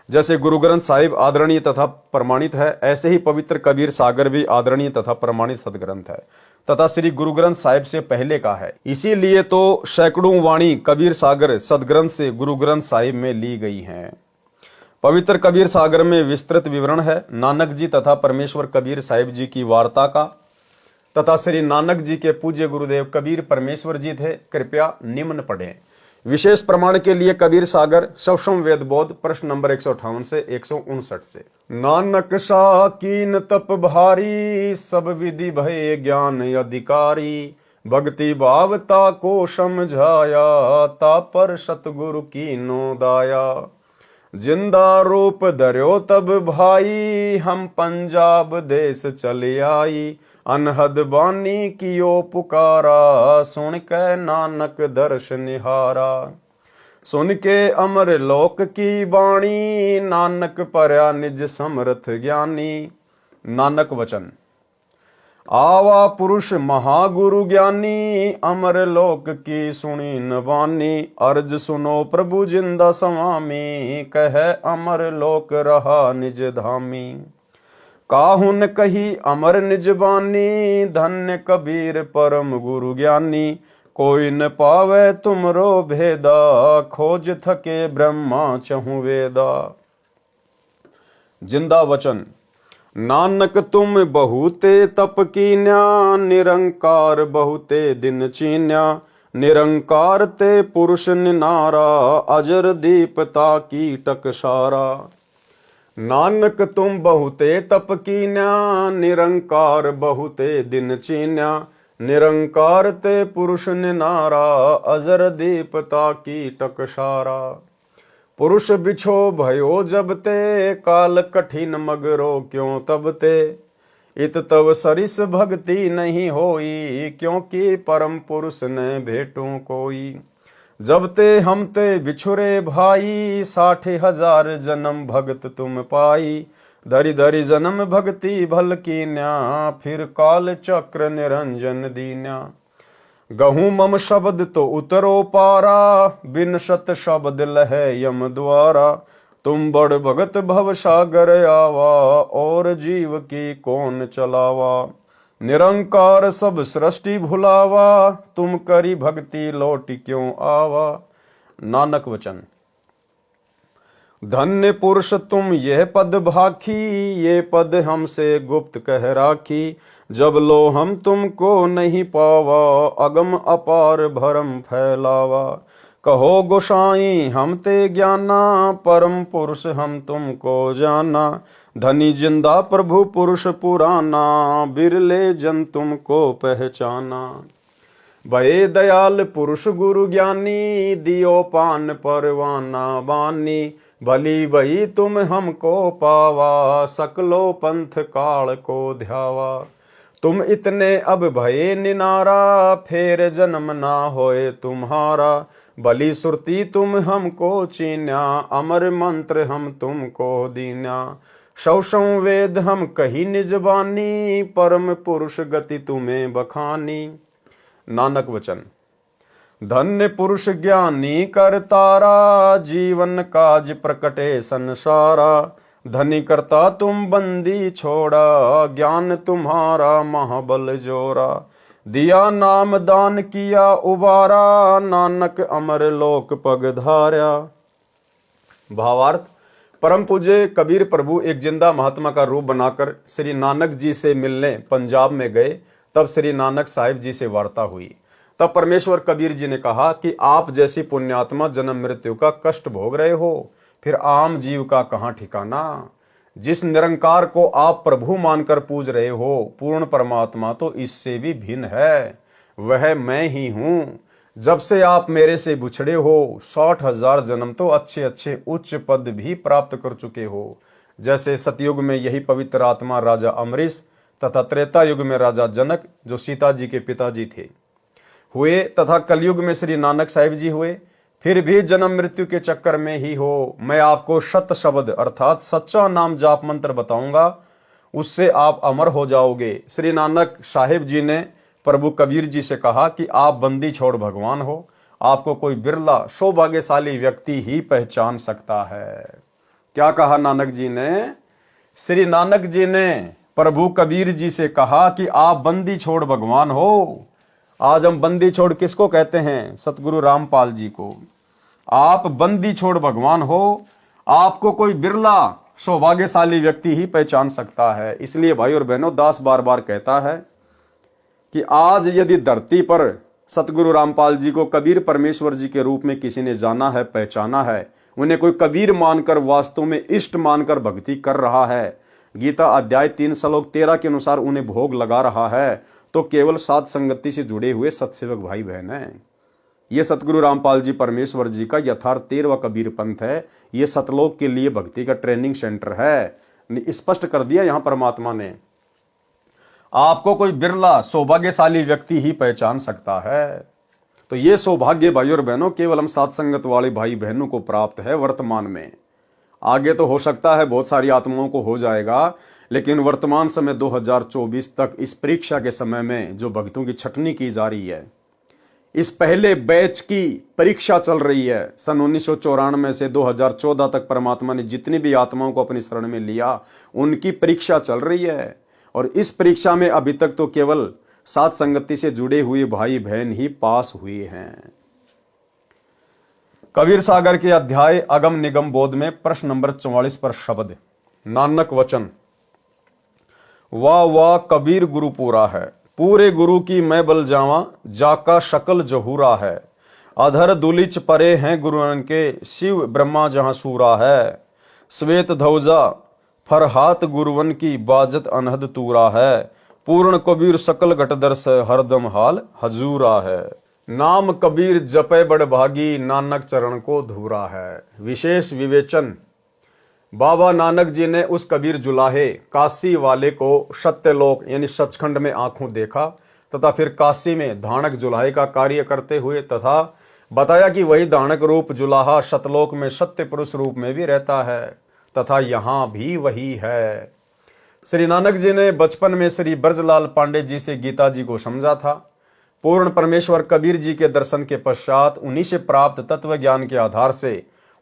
जैसे गुरु ग्रंथ साहिब आदरणीय तथा प्रमाणित है, ऐसे ही पवित्र कबीर सागर भी आदरणीय तथा प्रमाणित सदग्रंथ है तथा श्री गुरु ग्रंथ साहिब से पहले का है। इसीलिए तो सैकड़ों वाणी कबीर सागर सदग्रंथ से गुरु ग्रंथ साहिब में ली गई हैं। पवित्र कबीर सागर में विस्तृत विवरण है नानक जी तथा परमेश्वर कबीर साहिब जी की वार्ता का तथा श्री नानक जी के पूज्य गुरुदेव कबीर परमेश्वर जी थे। कृपया निम्न पढ़ें। विशेष प्रमाण के लिए कबीर सागर सवसम वेद बोध प्रश्न नंबर 158 से 159 से। नानक शाकीन तप भारी, सब विधि भय ज्ञान अधिकारी, भक्ति भावता को समझाया, ता पर सतगुरु की नो दाया। जिंदा रूप धर्यो तब भाई, हम पंजाब देश चले आई, अनहद बानी कियो पुकारा, सुन के नानक दर्श निहारा। सुन के अमर लोक की बाणी, नानक परया निज समर्थ ज्ञानी। नानक वचन आवा पुरुष महागुरु ज्ञानी, अमर लोक की सुनी न बानी, अर्ज सुनो प्रभु जिंदा स्वामी, कह अमर लोक रहा निज धामी। काहुन कही अमर निज बानी, धन्य कबीर परम गुरु ज्ञानी, कोई न पावे तुमरो भेदा, खोज थके ब्रह्मा चहु वेदा। जिंदा वचन नानक तुम बहुते तप कीन्या, निरंकार बहुते दिन चीन्या, निरंकार ते पुरुष निनारा, अजर दीपता की टकसारा। नानक तुम बहुते तप कीन्या, निरंकार बहुते दिन चीन्या, निरंकार ते पुरुष निनारा, अजर दीपता की टकसारा। पुरुष बिछो भयो जब ते, काल कठिन मगरो क्यों तब ते, इत तव सरिस भक्ति नहीं होई, क्योंकि परम पुरुष ने भेटू कोई। जब ते हम ते बिछुरे भाई, 60,000 जन्म भगत तुम पाई, धरि धरि जन्म भक्ति भल कीन्या, फिर काल चक्र निरंजन दीन्या। गहूँ मम शब्द तो उतरो पारा, बिन शत शब्द लहे यम द्वारा, तुम बड़ भगत भव सागर आवा, और जीव की कौन चलावा। निरंकार सब सृष्टि भुलावा, तुम करी भक्ति लौट क्यों आवा। नानक वचन धन्य पुरुष तुम यह पद भाखी, ये पद हमसे गुप्त कह राखी, जब लो हम तुमको नहीं पावा, अगम अपार भरम फैलावा। कहो गोसाई हम ते ज्ञाना, परम पुरुष हम तुमको जाना, धनी जिंदा प्रभु पुरुष पुराना, बिरले जन तुमको पहचाना। भये दयाल पुरुष गुरु ज्ञानी, दियो पान परवाना बानी, भली भई तुम हमको पावा, सकलो पंथ काल को ध्यावा। तुम इतने अब भये निनारा, फेर जन्म ना होए तुम्हारा, भली सुरती तुम हमको चीन्या, अमर मंत्र हम तुमको दीन्या। सौ वेद हम कही निज बानी, परम पुरुष गति तुम्हें बखानी। नानक वचन धन्य पुरुष ज्ञानी कर तारा, जीवन काज प्रकटे संसारा, धनी करता तुम बंदी छोड़ा, ज्ञान तुम्हारा महाबल जोरा। दिया नाम दान किया उबारा, नानक अमर लोक पग धार्या। भावार्थ, परम पूज्य कबीर प्रभु एक जिंदा महात्मा का रूप बनाकर श्री नानक जी से मिलने पंजाब में गए। तब श्री नानक साहिब जी से वार्ता हुई। तब परमेश्वर कबीर जी ने कहा कि आप जैसी पुण्यात्मा जन्म मृत्यु का कष्ट भोग रहे हो, फिर आम जीव का कहां ठिकाना। जिस निरंकार को आप प्रभु मानकर पूज रहे हो, पूर्ण परमात्मा तो इससे भी भिन्न है, वह मैं ही हूं। जब से आप मेरे से बिछड़े हो, 60,000 जन्म तो अच्छे अच्छे उच्च पद भी प्राप्त कर चुके हो। जैसे सतयुग में यही पवित्र आत्मा राजा अमरीश तथा त्रेता युग में राजा जनक, जो सीता जी के पिताजी थे, हुए, तथा कलयुग में श्री नानक साहिब जी हुए। फिर भी जन्म मृत्यु के चक्कर में ही हो। मैं आपको सत शब्द अर्थात सच्चा नाम जाप मंत्र बताऊंगा, उससे आप अमर हो जाओगे। श्री नानक साहिब जी ने प्रभु कबीर जी से कहा कि आप बंदी छोड़ भगवान हो, आपको कोई बिरला सौभाग्यशाली व्यक्ति ही पहचान सकता है। क्या कहा नानक जी ने? श्री नानक जी ने प्रभु कबीर जी से कहा कि आप बंदी छोड़ भगवान हो। आज हम बंदी छोड़ किसको कहते हैं? सतगुरु रामपाल जी को। आप बंदी छोड़ भगवान हो, आपको कोई बिरला सौभाग्यशाली व्यक्ति ही पहचान सकता है। इसलिए भाई और बहनों, दास बार बार कहता है कि आज यदि धरती पर सतगुरु रामपाल जी को कबीर परमेश्वर जी के रूप में किसी ने जाना है, पहचाना है, उन्हें कोई कबीर मानकर वास्तव में इष्ट मानकर भक्ति कर रहा है, गीता अध्याय 3 श्लोक 13 के अनुसार उन्हें भोग लगा रहा है, तो केवल साध संगति से जुड़े हुए सत्सेवक भाई बहन हैं। ये सतगुरु रामपाल जी परमेश्वर जी का यथार्थ 13वां कबीर पंथ है। ये सतलोक के लिए भक्ति का ट्रेनिंग सेंटर है। स्पष्ट कर दिया यहां परमात्मा ने, आपको कोई बिरला सौभाग्यशाली व्यक्ति ही पहचान सकता है। तो ये सौभाग्य भाई और बहनों केवल हम साध संगत वाले भाई बहनों को प्राप्त है वर्तमान में। आगे तो हो सकता है बहुत सारी आत्माओं को हो जाएगा, लेकिन वर्तमान समय 2024 तक इस परीक्षा के समय में जो भक्तों की छटनी की जा रही है, इस पहले बैच की परीक्षा चल रही है। सन 1994 से 2014 तक परमात्मा ने जितनी भी आत्माओं को अपनी शरण में लिया, उनकी परीक्षा चल रही है। और इस परीक्षा में अभी तक तो केवल साथ संगति से जुड़े हुए भाई बहन ही पास हुए हैं। कबीर सागर के अध्याय अगम निगम बोध में प्रश्न नंबर 44 पर शब्द नानक वचन, वाह वाह कबीर गुरु पूरा है, पूरे गुरु की मैं बल जावा, जाका शकल जहूरा है। अधर दुलिच परे हैं गुरुअन के, शिव ब्रह्मा जहां सूरा है। श्वेत ध्वजा फरहात गुरुवन की, बाजत अनहद तूरा है। पूर्ण कबीर सकल घटदर्श, हरदम हाल हजूरा है। नाम कबीर जपे बड़ भागी, नानक चरण को धूरा है। विशेष विवेचन, बाबा नानक जी ने उस कबीर जुलाहे काशी वाले को सत्यलोक यानी सचखंड में आंखों देखा, तथा फिर काशी में धानक जुलाहे का कार्य करते हुए, तथा बताया कि वही धानक रूप जुलाहा सतलोक में सत्य पुरुष रूप में भी रहता है, तथा यहां भी वही है। श्री नानक जी ने बचपन में श्री ब्रजलाल पांडे जी से गीता जी को समझा था। पूर्ण परमेश्वर कबीर जी के दर्शन के पश्चात उन्हीं से प्राप्त तत्व ज्ञान के आधार से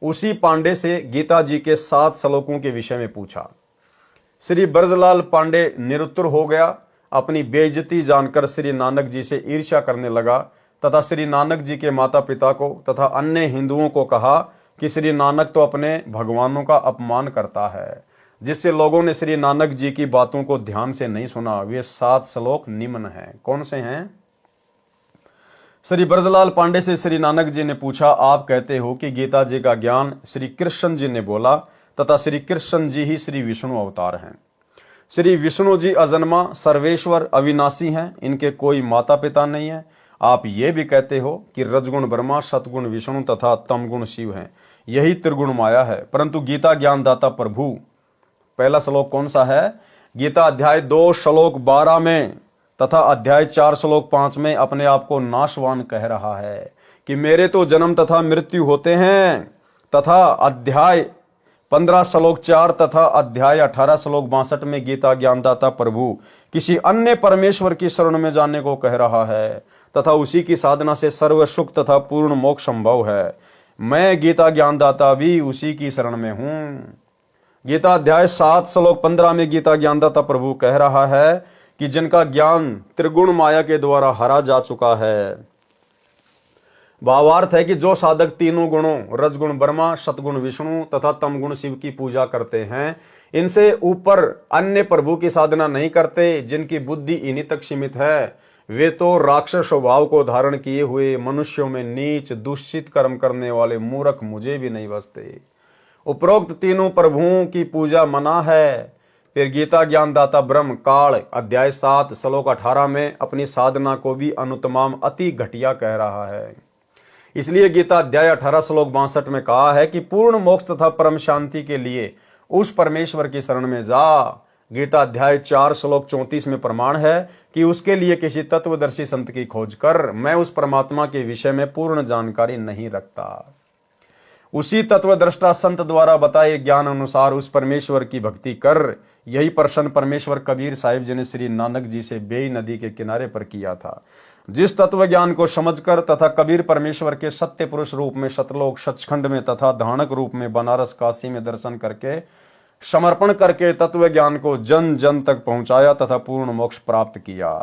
उसी पांडे से गीता जी के 7 श्लोकों के विषय में पूछा। श्री ब्रजलाल पांडे निरुत्तर हो गया। अपनी बेइज्जती जानकर श्री नानक जी से ईर्ष्या करने लगा, तथा श्री नानक जी के माता पिता को तथा अन्य हिंदुओं को कहा कि श्री नानक तो अपने भगवानों का अपमान करता है, जिससे लोगों ने श्री नानक जी की बातों को ध्यान से नहीं सुना। वे 7 श्लोक निम्न हैं। कौन से हैं? श्री ब्रजलाल पांडे से श्री नानक जी ने पूछा, आप कहते हो कि गीता जी का ज्ञान श्री कृष्ण जी ने बोला, तथा श्री कृष्ण जी ही श्री विष्णु अवतार हैं। श्री विष्णु जी अजन्मा सर्वेश्वर अविनाशी हैं, इनके कोई माता पिता नहीं है। आप ये भी कहते हो कि रजगुण ब्रह्मा, सतगुण विष्णु तथा तमगुण शिव हैं, यही त्रिगुण माया है। परंतु गीता ज्ञानदाता प्रभु, पहला श्लोक कौन सा है? गीता अध्याय 2 श्लोक 12 में तथा अध्याय 4 श्लोक 5 में अपने आप को नाशवान कह रहा है कि मेरे तो जन्म तथा मृत्यु होते हैं, तथा अध्याय 15 श्लोक 4 तथा अध्याय 18 श्लोक 62 में गीता ज्ञानदाता प्रभु किसी अन्य परमेश्वर की शरण में जाने को कह रहा है, तथा उसी की साधना से सर्व सुख तथा पूर्ण मोक्ष संभव है। मैं गीता ज्ञानदाता भी उसी की शरण में हूं। गीता अध्याय 7 श्लोक 15 में गीता ज्ञानदाता प्रभु कह रहा है कि जिनका ज्ञान त्रिगुण माया के द्वारा हरा जा चुका है। भावार्थ है कि जो साधक तीनों गुणों रजगुण ब्रह्मा, सतगुण विष्णु तथा तमगुण शिव की पूजा करते हैं, इनसे ऊपर अन्य प्रभु की साधना नहीं करते, जिनकी बुद्धि इन्हीं तक सीमित है, वे तो राक्षस स्वभाव को धारण किए हुए मनुष्यों में नीच दूषित कर्म करने वाले मूर्ख मुझे भी नहीं बसते। उपरोक्त तीनों प्रभुओं की पूजा मना है। फिर गीता ज्ञानदाता ब्रह्म काल अध्याय 7 श्लोक 18 में अपनी साधना को भी अनुत्तमाम अति घटिया कह रहा है। इसलिए गीता अध्याय 18 श्लोक 62 में कहा है कि पूर्ण मोक्ष तथा परम शांति के लिए उस परमेश्वर की शरण में जा। गीता अध्याय 4 श्लोक 34 में प्रमाण है कि उसके लिए किसी तत्वदर्शी संत की खोज कर। मैं उस परमात्मा के विषय में पूर्ण जानकारी नहीं रखता। उसी तत्वद्रष्टा संत द्वारा बताए ज्ञान अनुसार उस परमेश्वर की भक्ति कर। यही प्रश्न परमेश्वर कबीर साहिब जी ने श्री नानक जी से बेई नदी के किनारे पर किया था। जिस तत्व ज्ञान को समझकर तथा कबीर परमेश्वर के सत्य पुरुष रूप में सतलोक सचखंड में तथा धानक रूप में बनारस काशी में दर्शन करके समर्पण करके तत्व ज्ञान को जन जन तक पहुंचाया तथा पूर्ण मोक्ष प्राप्त किया।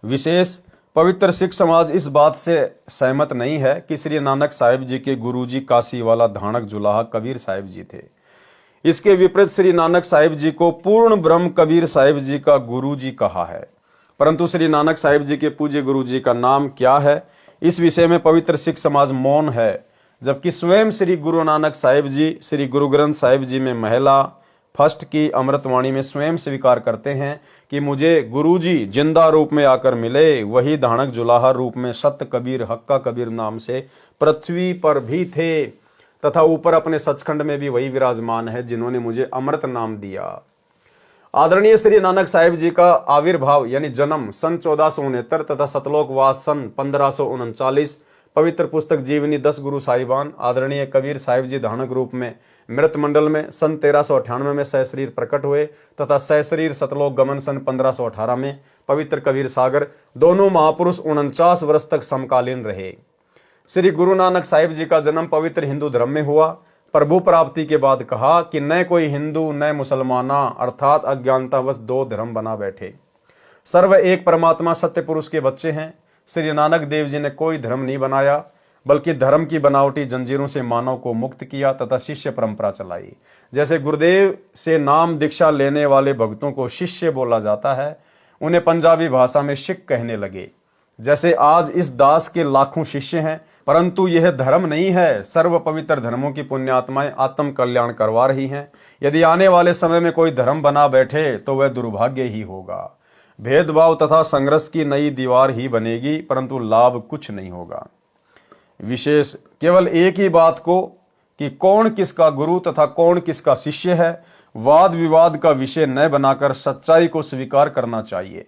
विशेष पवित्र सिख समाज इस बात से सहमत नहीं है कि श्री नानक साहिब जी के गुरुजी काशी वाला धानक जुलाहा कबीर साहिब जी थे। इसके विपरीत श्री नानक साहिब जी को पूर्ण ब्रह्म कबीर साहिब जी का गुरुजी कहा है। परंतु श्री नानक साहिब जी के पूज्य गुरुजी का नाम क्या है, इस विषय में पवित्र सिख समाज मौन है, जबकि स्वयं श्री गुरु नानक साहिब जी श्री गुरु ग्रंथ साहिब जी में महिला फर्स्ट की अमृतवाणी में स्वयं स्वीकार करते हैं कि मुझे गुरुजी जिंदा रूप में आकर मिले। वही धानक जुलाहा रूप में सत्य कबीर हक्का कबीर नाम से पृथ्वी पर भी थे तथा ऊपर अपने सचखंड में भी वही विराजमान है जिन्होंने मुझे अमृत नाम दिया। आदरणीय श्री नानक साहिब जी का आविर्भाव यानी जन्म सन 1469 तथा सतलोकवास सन 1539। पवित्र पुस्तक जीवनी 10 गुरु साहिबान आदरणीय कबीर साहिब जी धानक रूप में मृत मंडल में सन 1398 में सहशरीर प्रकट हुए तथा सहशरीर सतलोक गमन सन 1518 में पवित्र कबीर सागर। दोनों महापुरुष 49 वर्ष तक समकालीन रहे। श्री गुरु नानक साहिब जी का जन्म पवित्र हिंदू धर्म में हुआ। प्रभु प्राप्ति के बाद कहा कि न कोई हिंदू न मुसलमाना अर्थात अज्ञानतावश दो धर्म बना बैठे। सर्व एक परमात्मा सत्य पुरुष के बच्चे हैं। श्री नानक देव जी ने कोई धर्म नहीं बनाया, बल्कि धर्म की बनावटी जंजीरों से मानव को मुक्त किया तथा शिष्य परंपरा चलाई। जैसे गुरुदेव से नाम दीक्षा लेने वाले भक्तों को शिष्य बोला जाता है, उन्हें पंजाबी भाषा में सिख कहने लगे। जैसे आज इस दास के लाखों शिष्य हैं, परंतु यह धर्म नहीं है। सर्व पवित्र धर्मों की पुण्यात्माएं आत्म कल्याण करवा रही हैं। यदि आने वाले समय में कोई धर्म बना बैठे तो वह दुर्भाग्य ही होगा। भेदभाव तथा संघर्ष की नई दीवार ही बनेगी, परंतु लाभ कुछ नहीं होगा। विशेष केवल एक ही बात को कि कौन किसका गुरु तथा कौन किसका शिष्य है, वाद विवाद का विषय न बनाकर सच्चाई को स्वीकार करना चाहिए।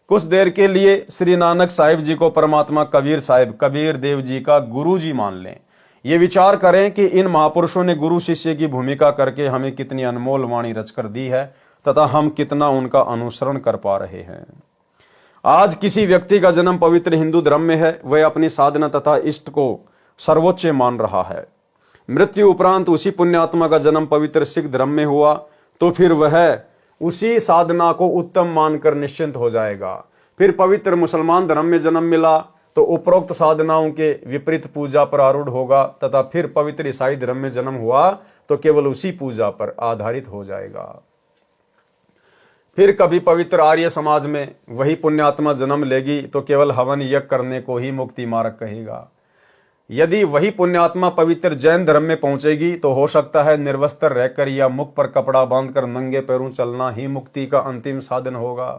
कुछ देर के लिए श्री नानक साहिब जी को परमात्मा कबीर साहिब कबीर देव जी का गुरु जी मान लें। ये विचार करें कि इन महापुरुषों ने गुरु शिष्य की भूमिका करके हमें कितनी अनमोल वाणी रचकर दी है तथा हम कितना उनका अनुसरण कर पा रहे हैं। आज किसी व्यक्ति का जन्म पवित्र हिंदू धर्म में है, वह अपनी साधना तथा इष्ट को सर्वोच्च मान रहा है। मृत्यु उपरांत उसी पुण्यात्मा का जन्म पवित्र सिख धर्म में हुआ तो फिर वह उसी साधना को उत्तम मानकर निश्चिंत हो जाएगा। फिर पवित्र मुसलमान धर्म में जन्म मिला तो उपरोक्त साधनाओं के विपरीत पूजा पर आरूढ़ होगा तथा फिर पवित्र ईसाई धर्म में जन्म हुआ तो केवल उसी पूजा पर आधारित हो जाएगा। फिर कभी पवित्र आर्य समाज में वही पुण्यात्मा जन्म लेगी तो केवल हवन यज्ञ करने को ही मुक्ति मार्ग कहेगा। यदि वही पुण्यात्मा पवित्र जैन धर्म में पहुंचेगी तो हो सकता है निर्वस्त्र रहकर या मुख पर कपड़ा बांधकर नंगे पैरों चलना ही मुक्ति का अंतिम साधन होगा।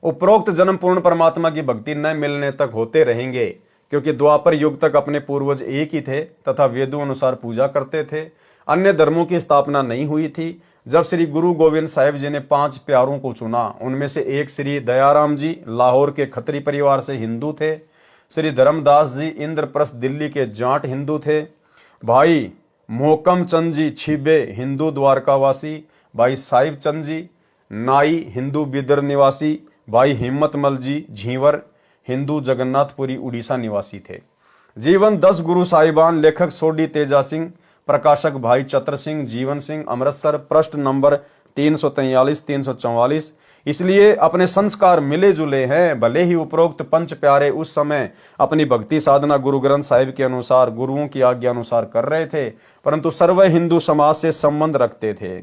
उपरोक्त जन्म पूर्ण परमात्मा की भक्ति न मिलने तक होते रहेंगे, क्योंकि द्वापर युग तक अपने पूर्वज एक ही थे तथा वेदों अनुसार पूजा करते थे। अन्य धर्मों की स्थापना नहीं हुई थी। जब श्री गुरु गोविंद साहिब जी ने 5 प्यारों को चुना, उनमें से एक श्री दयाराम जी लाहौर के खत्री परिवार से हिंदू थे। श्री धर्मदास जी इंद्रप्रस्थ दिल्ली के जाट हिंदू थे। भाई मोहकम चंद जी छिबे हिंदू द्वारकावासी। भाई साहिब चंद जी नाई हिंदू बिदर निवासी। भाई हिम्मतमल जी झींवर हिंदू जगन्नाथपुरी उड़ीसा निवासी थे। जीवन 10 गुरु साहिबान लेखक सोडी तेजा सिंह प्रकाशक भाई चतर सिंह, जीवन सिंह, अमृतसर, पृष्ठ नंबर 343 344। इसलिए अपने संस्कार मिले जुले हैं। भले ही उपरोक्त पंच प्यारे उस समय अपनी भक्ति साधना गुरु ग्रंथ साहिब के अनुसार, गुरुओं की आज्ञा अनुसार कर रहे थे, परंतु सर्व हिंदू समाज से संबंध रखते थे।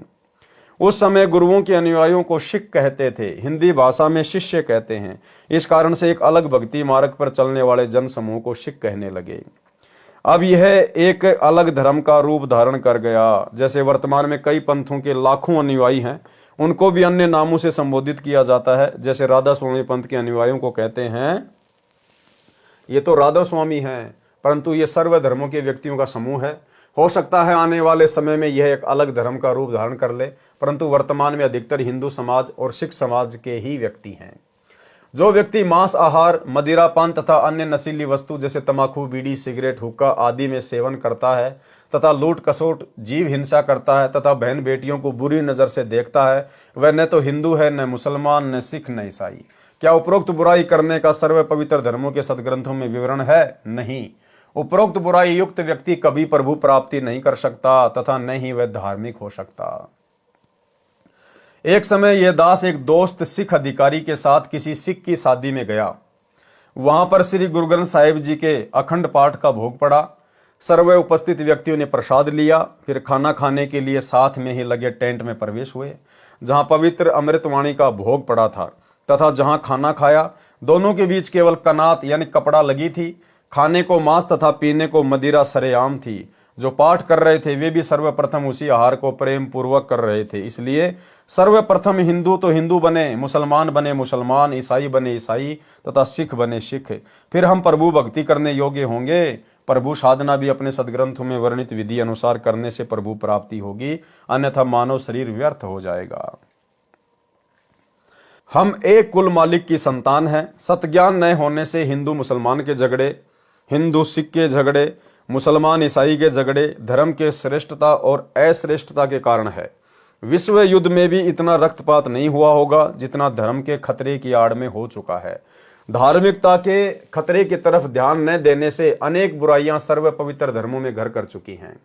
उस समय गुरुओं के अनुयायियों को सिख कहते थे, हिंदी भाषा में शिष्य कहते हैं। इस कारण से एक अलग भक्ति मार्ग पर चलने वाले जन समूह को सिख कहने लगे। अब यह एक अलग धर्म का रूप धारण कर गया। जैसे वर्तमान में कई पंथों के लाखों अनुयायी हैं, उनको भी अन्य नामों से संबोधित किया जाता है। जैसे राधा स्वामी पंथ के अनुयायियों को कहते हैं ये तो राधा स्वामी हैं, परंतु ये सर्व धर्मों के व्यक्तियों का समूह है। हो सकता है आने वाले समय में यह एक अलग धर्म का रूप धारण कर ले, परंतु वर्तमान में अधिकतर हिंदू समाज और सिख समाज के ही व्यक्ति हैं। जो व्यक्ति मांस आहार, मदिरा पान तथा अन्य नशीली वस्तु जैसे तंबाकू, बीड़ी, सिगरेट, हुक्का आदि में सेवन करता है तथा लूट कसोट, जीव हिंसा करता है तथा बहन बेटियों को बुरी नजर से देखता है, वह न तो हिंदू है, न मुसलमान, न सिख, न ईसाई। क्या उपरोक्त बुराई करने का सर्व पवित्र धर्मों के सदग्रंथों में विवरण है? नहीं। उपरोक्त बुराई युक्त व्यक्ति कभी प्रभु प्राप्ति नहीं कर सकता तथा न ही वह धार्मिक हो सकता। एक समय यह दास एक दोस्त सिख अधिकारी के साथ किसी सिख की शादी में गया। वहां पर श्री गुरु ग्रंथ साहिब जी के अखंड पाठ का भोग पड़ा। सर्व उपस्थित व्यक्तियों ने प्रसाद लिया, फिर खाना खाने के लिए साथ में ही लगे टेंट में प्रवेश हुए, जहां पवित्र अमृतवाणी का भोग पड़ा था तथा जहां खाना खाया। दोनों के बीच केवल कनात यानी कपड़ा लगी थी। खाने को मांस तथा पीने को मदिरा सरेआम थी। जो पाठ कर रहे थे वे भी सर्वप्रथम उसी आहार को प्रेम पूर्वक कर रहे थे। इसलिए सर्वप्रथम हिंदू तो हिंदू बने मुसलमान, ईसाई बने ईसाई तथा सिख बने सिख। फिर हम प्रभु भक्ति करने योग्य होंगे। प्रभु साधना भी अपने सदग्रंथों में वर्णित विधि अनुसार करने से प्रभु प्राप्ति होगी, अन्यथा मानव शरीर व्यर्थ हो जाएगा। हम एक कुल मालिक की संतान हैं। सतज्ञान न होने से हिंदू मुसलमान के झगड़े, हिंदू सिख के झगड़े, मुसलमान ईसाई के झगड़े धर्म के श्रेष्ठता और अश्रेष्ठता के कारण है। विश्व युद्ध में भी इतना रक्तपात नहीं हुआ होगा जितना धर्म के खतरे की आड़ में हो चुका है। धार्मिकता के खतरे की तरफ ध्यान न देने से अनेक बुराइयां सर्व पवित्र धर्मों में घर कर चुकी हैं।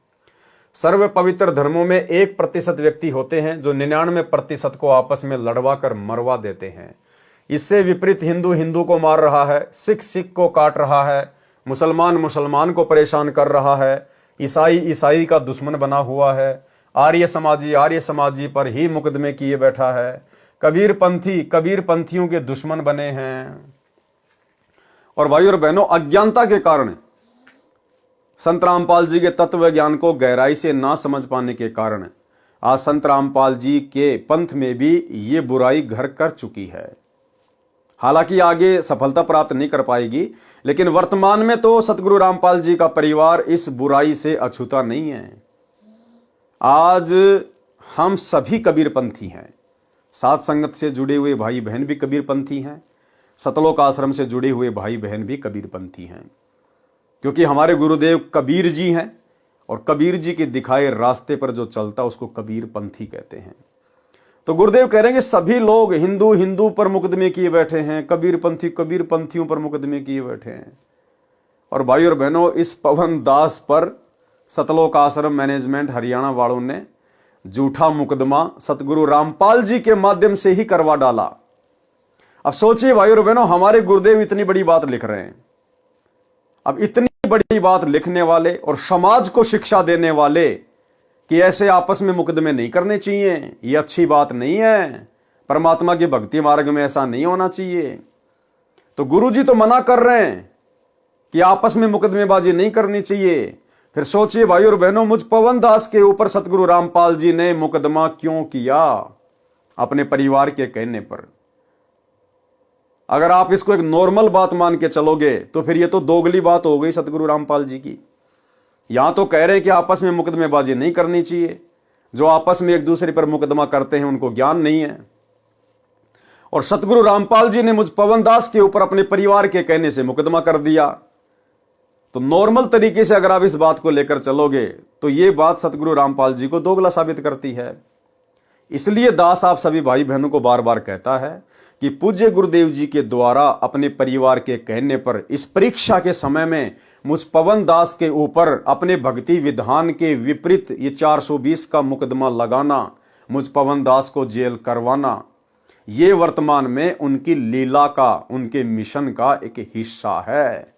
सर्व पवित्र धर्मों में 1% व्यक्ति होते हैं जो 99% को आपस में लड़वा कर मरवा देते हैं। इससे विपरीत हिंदू हिंदू को मार रहा है, सिख सिख को काट रहा है, मुसलमान मुसलमान को परेशान कर रहा है, ईसाई ईसाई का दुश्मन बना हुआ है, आर्य समाजी पर ही मुकदमे किए बैठा है, कबीर पंथियों के दुश्मन बने हैं। और भाइयों और बहनों, अज्ञानता के कारण, संत रामपाल जी के तत्व ज्ञान को गहराई से ना समझ पाने के कारण आज संत रामपाल जी के पंथ में भी ये बुराई घर कर चुकी है। हालांकि आगे सफलता प्राप्त नहीं कर पाएगी, लेकिन वर्तमान में तो सतगुरु रामपाल जी का परिवार इस बुराई से अछूता नहीं है। आज हम सभी कबीरपंथी हैं। साथ संगत से जुड़े हुए भाई बहन भी कबीरपंथी हैं। सतलोक आश्रम से जुड़े हुए भाई बहन भी कबीरपंथी हैं, क्योंकि हमारे गुरुदेव कबीर जी हैं और कबीर जी के दिखाए रास्ते पर जो चलता उसको कबीरपंथी कहते हैं। तो गुरुदेव कह रहे हैं कि सभी लोग हिंदू हिंदू पर मुकदमे किए बैठे हैं, कबीरपंथियों पर मुकदमे किए बैठे हैं। और भाई और बहनों, इस पवन दास पर सतलोक आश्रम मैनेजमेंट हरियाणा वालों ने झूठा मुकदमा सतगुरु रामपाल जी के माध्यम से ही करवा डाला। अब सोचिए भाई और बहनों, हमारे गुरुदेव इतनी बड़ी बात लिख रहे हैं। अब इतनी बड़ी बात लिखने वाले और समाज को शिक्षा देने वाले कि ऐसे आपस में मुकदमे नहीं करने चाहिए, ये अच्छी बात नहीं है, परमात्मा के भक्ति मार्ग में ऐसा नहीं होना चाहिए। तो गुरुजी तो मना कर रहे हैं कि आपस में मुकदमेबाजी नहीं करनी चाहिए। फिर सोचिए भाई और बहनों, मुझ पवन दास के ऊपर सतगुरु रामपाल जी ने मुकदमा क्यों किया? अपने परिवार के कहने पर। अगर आप इसको एक नॉर्मल बात मान के चलोगे तो फिर ये तो दोगली बात हो गई सतगुरु रामपाल जी की। यहां तो कह रहे हैं कि आपस में मुकदमेबाजी नहीं करनी चाहिए। जो आपस में एक दूसरे पर मुकदमा करते हैं उनको ज्ञान नहीं है। और सतगुरु रामपाल जी ने मुझ पवन दास के ऊपर अपने परिवार के कहने से मुकदमा कर दिया। तो नॉर्मल तरीके से अगर आप इस बात को लेकर चलोगे तो ये बात सतगुरु रामपाल जी को दोगला साबित करती है। इसलिए दास आप सभी भाई बहनों को बार बार कहता है कि पूज्य गुरुदेव जी के द्वारा अपने परिवार के कहने पर इस परीक्षा के समय में मुझ पवन दास के ऊपर अपने भक्ति विधान के विपरीत ये 420 का मुकदमा लगाना, मुझ पवन दास को जेल करवाना, ये वर्तमान में उनकी लीला का, उनके मिशन का एक हिस्सा है।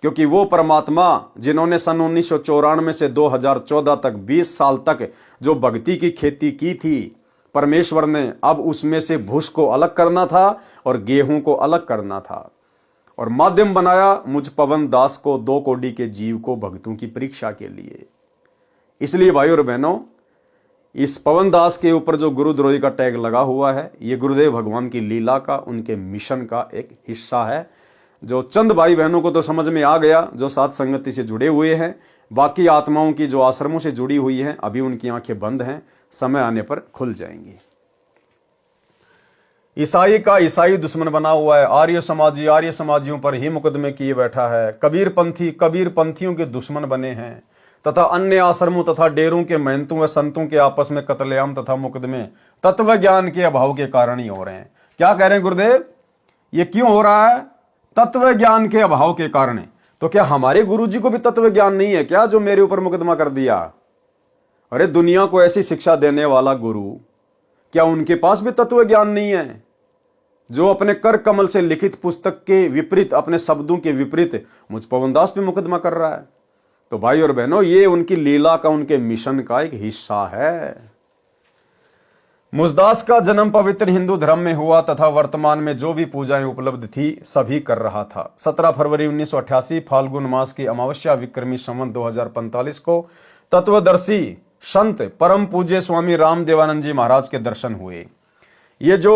क्योंकि वो परमात्मा जिन्होंने सन 1994 से 2014 तक 20 साल तक जो भक्ति की खेती की थी, परमेश्वर ने अब उसमें से भूस को अलग करना था और गेहूं को अलग करना था और माध्यम बनाया मुझ पवन दास को, 2 कोटि के जीव को भक्तों की परीक्षा के लिए। इसलिए भाइयों और बहनों, इस पवन दास के ऊपर जो गुरुद्रोही का टैग लगा हुआ है, ये गुरुदेव भगवान की लीला का, उनके मिशन का एक हिस्सा है। जो चंद भाई बहनों को तो समझ में आ गया, जो साथ संगति से जुड़े हुए हैं। बाकी आत्माओं की जो आश्रमों से जुड़ी हुई हैं, अभी उनकी आंखें बंद हैं, समय आने पर खुल जाएंगी। ईसाई का ईसाई दुश्मन बना हुआ है, आर्य समाजियों पर ही मुकदमे किए बैठा है। कबीर पंथियों के दुश्मन बने हैं तथा अन्य आश्रमों तथा डेरों के महंतों व संतों के आपस में कत्लेआम तथा मुकदमे तत्व ज्ञान के अभाव के कारण ही हो रहे हैं। क्या कह रहे हैं गुरुदेव? ये क्यों हो रहा है? तत्व ज्ञान के अभाव के कारण। तो क्या हमारे गुरुजी को भी तत्व ज्ञान नहीं है क्या, जो मेरे ऊपर मुकदमा कर दिया? अरे दुनिया को ऐसी शिक्षा देने वाला गुरु, क्या उनके पास भी तत्व ज्ञान नहीं है? जो अपने कर कमल से लिखित पुस्तक के विपरीत, अपने शब्दों के विपरीत मुझ पवन दास पे मुकदमा कर रहा है। तो भाई और बहनों, ये उनकी लीला का, उनके मिशन का एक हिस्सा है। मुझदास का जन्म पवित्र हिंदू धर्म में हुआ तथा वर्तमान में जो भी पूजाएं उपलब्ध थी सभी कर रहा था। 17 फरवरी 1988 फाल्गुन मास की अमावस्या विक्रमी संवत 2045 को तत्वदर्शी संत परम पूज्य स्वामी राम देवानंद जी महाराज के दर्शन हुए। ये जो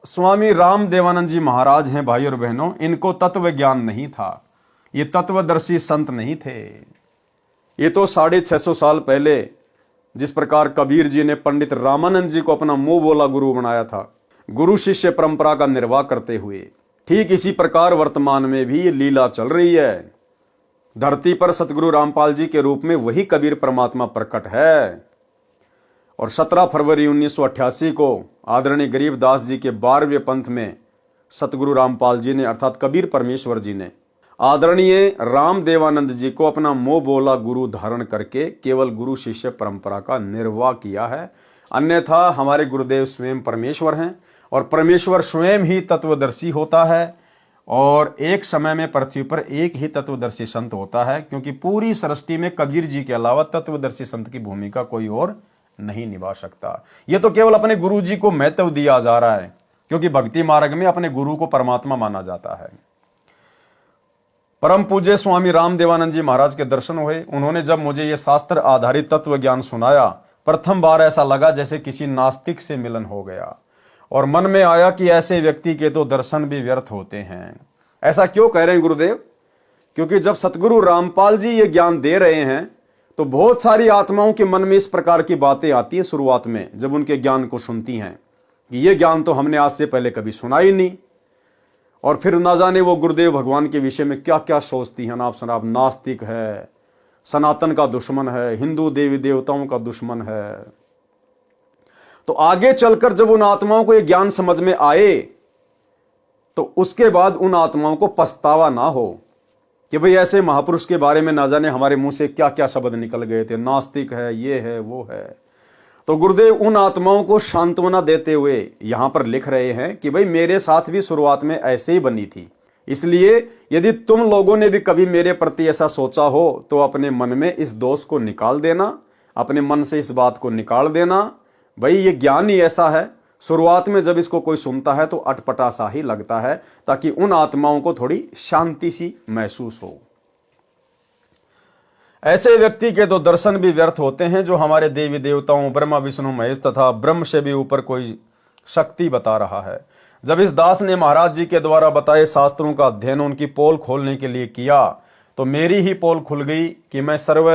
स्वामी राम देवानंद जी महाराज हैं भाई और बहनों, इनको तत्व ज्ञान नहीं था, ये तत्वदर्शी संत नहीं थे। ये तो 650 साल पहले जिस प्रकार कबीर जी ने पंडित रामानंद जी को अपना मुंह बोला गुरु बनाया था, गुरु शिष्य परंपरा का निर्वाह करते हुए, ठीक इसी प्रकार वर्तमान में भी ये लीला चल रही है। धरती पर सतगुरु रामपाल जी के रूप में वही कबीर परमात्मा प्रकट है। और 17 फरवरी 1988 को आदरणीय गरीबदास जी के 12वें पंथ में सतगुरु रामपाल जी ने, अर्थात कबीर परमेश्वर जी ने, आदरणीय राम देवानंद जी को अपना मोह बोला गुरु धारण करके केवल गुरु शिष्य परंपरा का निर्वाह किया है। अन्यथा हमारे गुरुदेव स्वयं परमेश्वर हैं और परमेश्वर स्वयं ही तत्वदर्शी होता है। और एक समय में पृथ्वी पर एक ही तत्वदर्शी संत होता है, क्योंकि पूरी सृष्टि में कबीर जी के अलावा तत्वदर्शी संत की भूमिका कोई और नहीं निभा सकता। यह तो केवल अपने गुरु जी को महत्व दिया जा रहा है, क्योंकि भक्ति मार्ग में अपने गुरु को परमात्मा माना जाता है। परम पूज्य स्वामी राम देवानंद जी महाराज के दर्शन हुए। उन्होंने जब मुझे यह शास्त्र आधारित तत्व ज्ञान सुनाया, प्रथम बार ऐसा लगा जैसे किसी नास्तिक से मिलन हो गया और मन में आया कि ऐसे व्यक्ति के तो दर्शन भी व्यर्थ होते हैं। ऐसा क्यों कह रहे हैं गुरुदेव? क्योंकि जब सतगुरु रामपाल जी ये ज्ञान दे रहे हैं तो बहुत सारी आत्माओं के मन में इस प्रकार की बातें आती है शुरुआत में, जब उनके ज्ञान को सुनती हैं कि ये ज्ञान तो हमने आज से पहले कभी सुना ही नहीं। और फिर ना जाने वो गुरुदेव भगवान के विषय में क्या क्या सोचती हैं। आप नास्तिक है, सनातन का दुश्मन है, हिंदू देवी देवताओं का दुश्मन है। तो आगे चलकर जब उन आत्माओं को ये ज्ञान समझ में आए तो उसके बाद उन आत्माओं को पछतावा ना हो कि भाई ऐसे महापुरुष के बारे में ना जाने हमारे मुंह से क्या क्या शब्द निकल गए थे, नास्तिक है, ये है, वो है। तो गुरुदेव उन आत्माओं को सांत्वना देते हुए यहां पर लिख रहे हैं कि भाई मेरे साथ भी शुरुआत में ऐसे ही बनी थी, इसलिए यदि तुम लोगों ने भी कभी मेरे प्रति ऐसा सोचा हो तो अपने मन में इस दोष को निकाल देना, अपने मन से इस बात को निकाल देना। भाई ये ज्ञान ही ऐसा है, शुरुआत में जब इसको कोई सुनता है तो अटपटा सा ही लगता है, ताकि उन आत्माओं को थोड़ी शांति सी महसूस हो। ऐसे व्यक्ति के तो दर्शन भी व्यर्थ होते हैं जो हमारे देवी देवताओं ब्रह्मा विष्णु महेश तथा ब्रह्म से भी ऊपर कोई शक्ति बता रहा है। जब इस दास ने महाराज जी के द्वारा बताए शास्त्रों का अध्ययन उनकी पोल खोलने के लिए किया तो मेरी ही पोल खुल गई कि मैं सर्व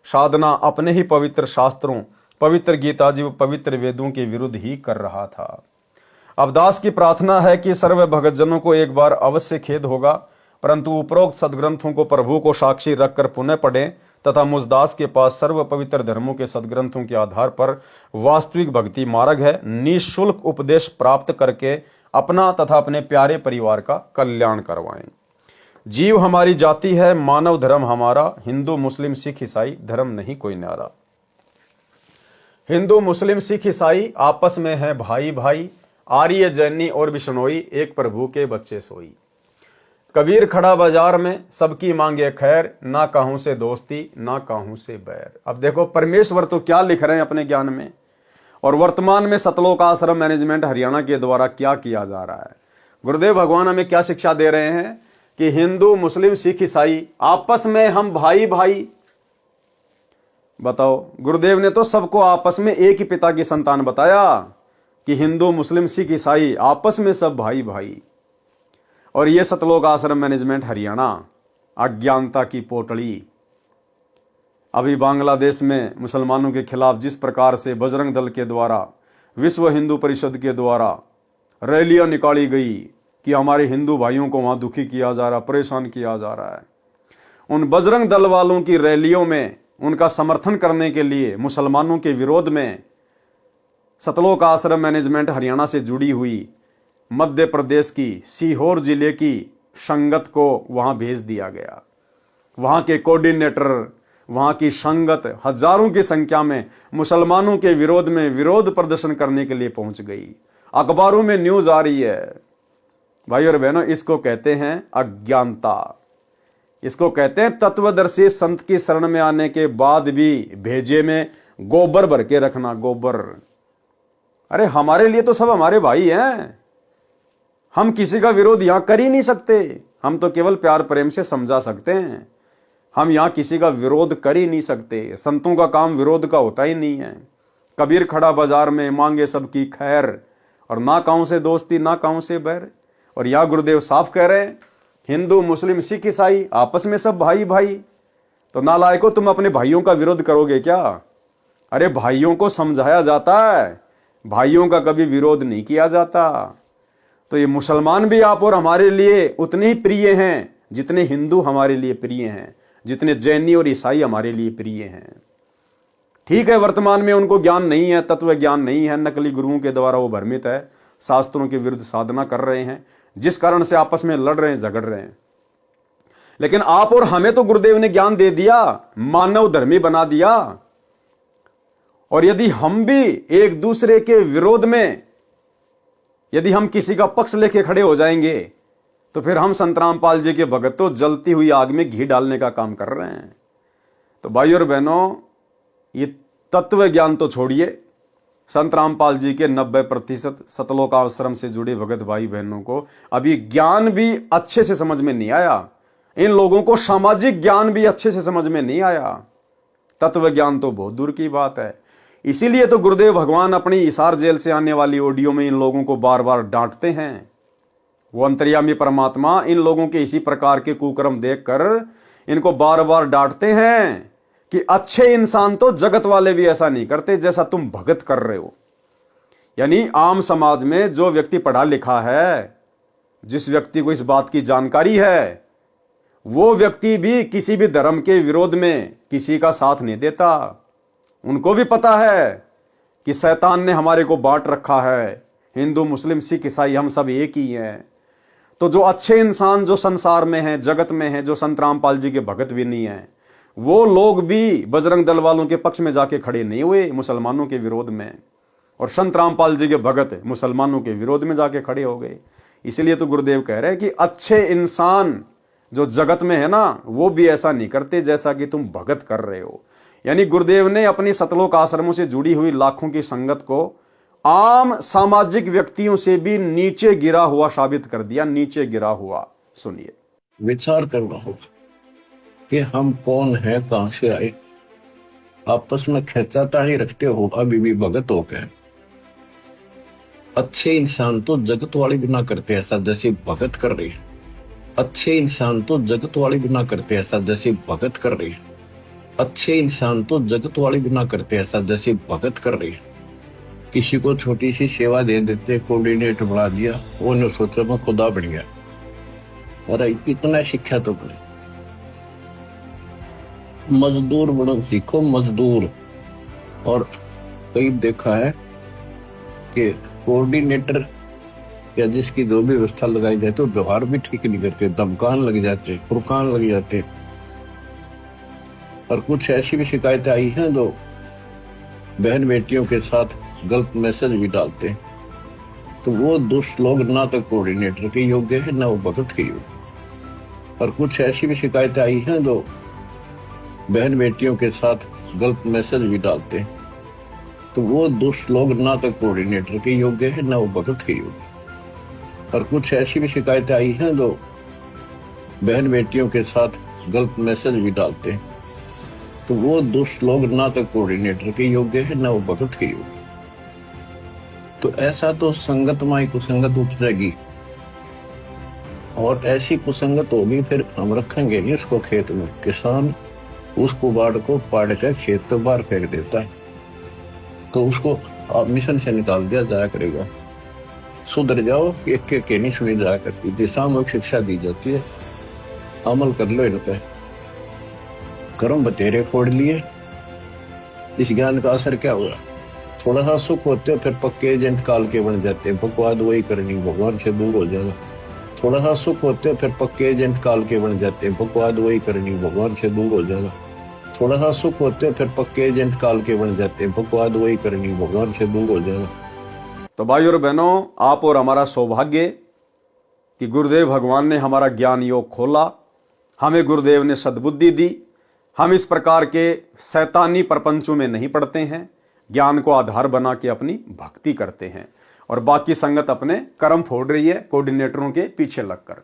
साधना अपने ही पवित्र शास्त्रों, पवित्र गीता जी व पवित्र वेदों के विरुद्ध ही कर रहा था। अब दास की प्रार्थना है कि सर्व भगतजनों को एक बार अवश्य खेद होगा, परंतु उपरोक्त सदग्रंथों को प्रभु को साक्षी रखकर पुनः पढ़ें तथा मुझ दास के पास सर्व पवित्र धर्मों के सदग्रंथों के आधार पर वास्तविक भक्ति मार्ग है। निःशुल्क उपदेश प्राप्त करके अपना तथा अपने प्यारे परिवार का कल्याण करवाएं। जीव हमारी जाति है, मानव धर्म हमारा, हिंदू मुस्लिम सिख ईसाई धर्म नहीं कोई न्यारा। हिंदू मुस्लिम सिख ईसाई आपस में है भाई भाई, आर्य जैनी और बिश्नोई एक प्रभु के बच्चे सोई। कबीर खड़ा बाजार में सबकी मांगे खैर, ना काहू से दोस्ती ना काहू से बैर। अब देखो परमेश्वर तो क्या लिख रहे हैं अपने ज्ञान में, और वर्तमान में सतलोक आश्रम मैनेजमेंट हरियाणा के द्वारा क्या किया जा रहा है। गुरुदेव भगवान हमें क्या शिक्षा दे रहे हैं कि हिंदू मुस्लिम सिख ईसाई आपस में हम भाई भाई। बताओ, गुरुदेव ने तो सबको आपस में एक ही पिता की संतान बताया कि हिंदू मुस्लिम सिख ईसाई आपस में सब भाई भाई। और ये सतलोक आश्रम मैनेजमेंट हरियाणा अज्ञानता की पोटली। अभी बांग्लादेश में मुसलमानों के खिलाफ जिस प्रकार से बजरंग दल के द्वारा, विश्व हिंदू परिषद के द्वारा रैलियां निकाली गई कि हमारे हिंदू भाइयों को वहां दुखी किया जा रहा, परेशान किया जा रहा है, उन बजरंग दल वालों की रैलियों में उनका समर्थन करने के लिए मुसलमानों के विरोध में सतलोक आश्रम मैनेजमेंट हरियाणा से जुड़ी हुई मध्य प्रदेश की सीहोर जिले की संगत को वहां भेज दिया गया। वहां के कोऑर्डिनेटर, वहां की संगत हजारों की संख्या में मुसलमानों के विरोध में विरोध प्रदर्शन करने के लिए पहुंच गई। अखबारों में न्यूज आ रही है। भाई और बहनों, इसको कहते हैं अज्ञानता। इसको कहते हैं तत्वदर्शी संत की शरण में आने के बाद भी भेजे में गोबर भर के रखना, गोबर। अरे हमारे लिए तो सब हमारे भाई हैं, हम किसी का विरोध यहां कर ही नहीं सकते। हम तो केवल प्यार प्रेम से समझा सकते हैं, हम यहां किसी का विरोध कर ही नहीं सकते। संतों का काम विरोध का होता ही नहीं है। कबीर खड़ा बाजार में मांगे सबकी खैर, और ना काहू से दोस्ती ना काहू से बैर। और यहां गुरुदेव साफ कह रहे हैं हिंदू मुस्लिम सिख ईसाई आपस में सब भाई भाई। तो नालायकों, तुम अपने भाइयों का विरोध करोगे क्या? अरे भाइयों को समझाया जाता है, भाइयों का कभी विरोध नहीं किया जाता। तो ये मुसलमान भी आप और हमारे लिए उतने ही प्रिय हैं जितने हिंदू हमारे लिए प्रिय हैं, जितने जैनी और ईसाई हमारे लिए प्रिय हैं। ठीक है, वर्तमान में उनको ज्ञान नहीं है, तत्व ज्ञान नहीं है, नकली गुरुओं के द्वारा वो भ्रमित है, शास्त्रों के विरुद्ध साधना कर रहे हैं, जिस कारण से आपस में लड़ रहे हैं, झगड़ रहे हैं। लेकिन आप और हमें तो गुरुदेव ने ज्ञान दे दिया, मानव धर्मी बना दिया। और यदि हम भी एक दूसरे के विरोध में, यदि हम किसी का पक्ष लेके खड़े हो जाएंगे, तो फिर हम संत रामपाल जी के भगत तो जलती हुई आग में घी डालने का काम कर रहे हैं। तो भाई और बहनों, ये तत्व ज्ञान तो छोड़िए। संत रामपाल जी के 90% सतलोक आश्रम से जुड़े भगत भाई बहनों को अभी ज्ञान भी अच्छे से समझ में नहीं आया। इन लोगों को सामाजिक ज्ञान भी अच्छे से समझ में नहीं आया। तत्व ज्ञान तो बहुत दूर की बात है। इसीलिए तो गुरुदेव भगवान अपनी हिसार जेल से आने वाली ऑडियो में इन लोगों को बार बार डांटते हैं। वो अंतर्यामी परमात्मा इन लोगों के इसी प्रकार के कुकर्म देखकर इनको बार बार डांटते हैं कि अच्छे इंसान तो जगत वाले भी ऐसा नहीं करते जैसा तुम भगत कर रहे हो। यानी आम समाज में जो व्यक्ति पढ़ा लिखा है, जिस व्यक्ति को इस बात की जानकारी है, वो व्यक्ति भी किसी भी धर्म के विरोध में किसी का साथ नहीं देता। उनको भी पता है कि शैतान ने हमारे को बांट रखा है, हिंदू मुस्लिम सिख ईसाई हम सब एक ही हैं। तो जो अच्छे इंसान जो संसार में हैं, जगत में हैं, जो संत रामपाल जी के भगत भी नहीं है, वो लोग भी बजरंग दल वालों के पक्ष में जाके खड़े नहीं हुए मुसलमानों के विरोध में, और संत रामपाल जी के भगत मुसलमानों के विरोध में जाके खड़े हो गए। इसलिए तो गुरुदेव कह रहे हैं कि अच्छे इंसान जो जगत में है ना, वो भी ऐसा नहीं करते जैसा कि तुम भगत कर रहे हो। यानी गुरुदेव ने अपनी सतलोक आश्रमों से जुड़ी हुई लाखों की संगत को आम सामाजिक व्यक्तियों से भी नीचे गिरा हुआ साबित कर दिया, नीचे गिरा हुआ। सुनिए। विचार करना होगा कि हम कौन है, कहां से आए। आपस में खेचातानी रखते हो अभी भी भगत हो गए। अच्छे इंसान तो जगत वाले भी ना करते ऐसा जैसे भगत कर रही है। अच्छे इंसान तो जगत वाले भी ना करते ऐसा जैसे भगत कर रही है। अच्छे इंसान तो जगत वाले भी ना करते ऐसा जैसे भगत कर रही है। किसी को छोटी सी सेवा दे देते, कोऑर्डिनेटर बना दिया, वो ने सोचा मैं खुदा बन गया। अरे इतना शिक्षा तो पड़े, मजदूर बनो सीखो, मजदूर। और कई देखा है कि कोऑर्डिनेटर या जिसकी जो भी व्यवस्था लगाई जाए तो व्यवहार भी ठीक नहीं करते, धमकान लग जाते, फुरकान लग जाते। और कुछ ऐसी भी शिकायतें आई हैं जो बहन बेटियों के साथ गलत मैसेज भी डालते हैं, तो वो दुष्ट लोग ना तो कोऑर्डिनेटर के योग्य है ना वो भगत के योग्य। और कुछ ऐसी भी शिकायतें आई हैं जो बहन बेटियों के साथ गलत मैसेज भी डालते हैं, तो वो दुष्ट लोग ना तो कोऑर्डिनेटर के योग्य है ना वो भगत के योग्य। और कुछ ऐसी भी शिकायतें आई हैं जो बहन बेटियों के साथ गलत मैसेज भी डालते हैं, तो वो दुष्ट लोग ना तो कोऑर्डिनेटर के योग्य है ना वो भगत के योग्य। तो ऐसा तो संगत माई कुसंगत उपजेगी, और ऐसी कुसंगत होगी फिर हम रखेंगे नहीं उसको खेत में। किसान उस कुबाड़ को पाड़ कर खेत तो बाहर फेंक देता है, तो उसको आप मिशन से निकाल दिया जाया करेगा। सुधर जाओ, एक के नहीं सुनी जाया करती, दिशात्मक शिक्षा दी जाती है, अमल कर लो इन पे। कर्म बतेरे फोड़ लिए, इस ज्ञान का असर क्या हुआ? थोड़ा सा सुख होते हो फिर पक्के एजेंट काल के बन जाते हैं, बकवाद वही करनी, भगवान से दूर हो जाना। थोड़ा सा सुख होते हो फिर पक्के एजेंट काल के बन जाते हैं, बकवाद वही करनी, भगवान से दूर हो जाना। थोड़ा सा सुख होते हो फिर पक्के एजेंट काल के बन जाते हैं, बकवाद वही करनी, भगवान से दूर हो जाना। तो भाई और बहनों, आप और हमारा सौभाग्य कि गुरुदेव भगवान ने हमारा ज्ञान योग खोला, हमें गुरुदेव ने सद्बुद्धि दी। हम इस प्रकार के शैतानी प्रपंचों में नहीं पड़ते हैं, ज्ञान को आधार बना के अपनी भक्ति करते हैं, और बाकी संगत अपने कर्म फोड़ रही है कोऑर्डिनेटरों के पीछे लगकर।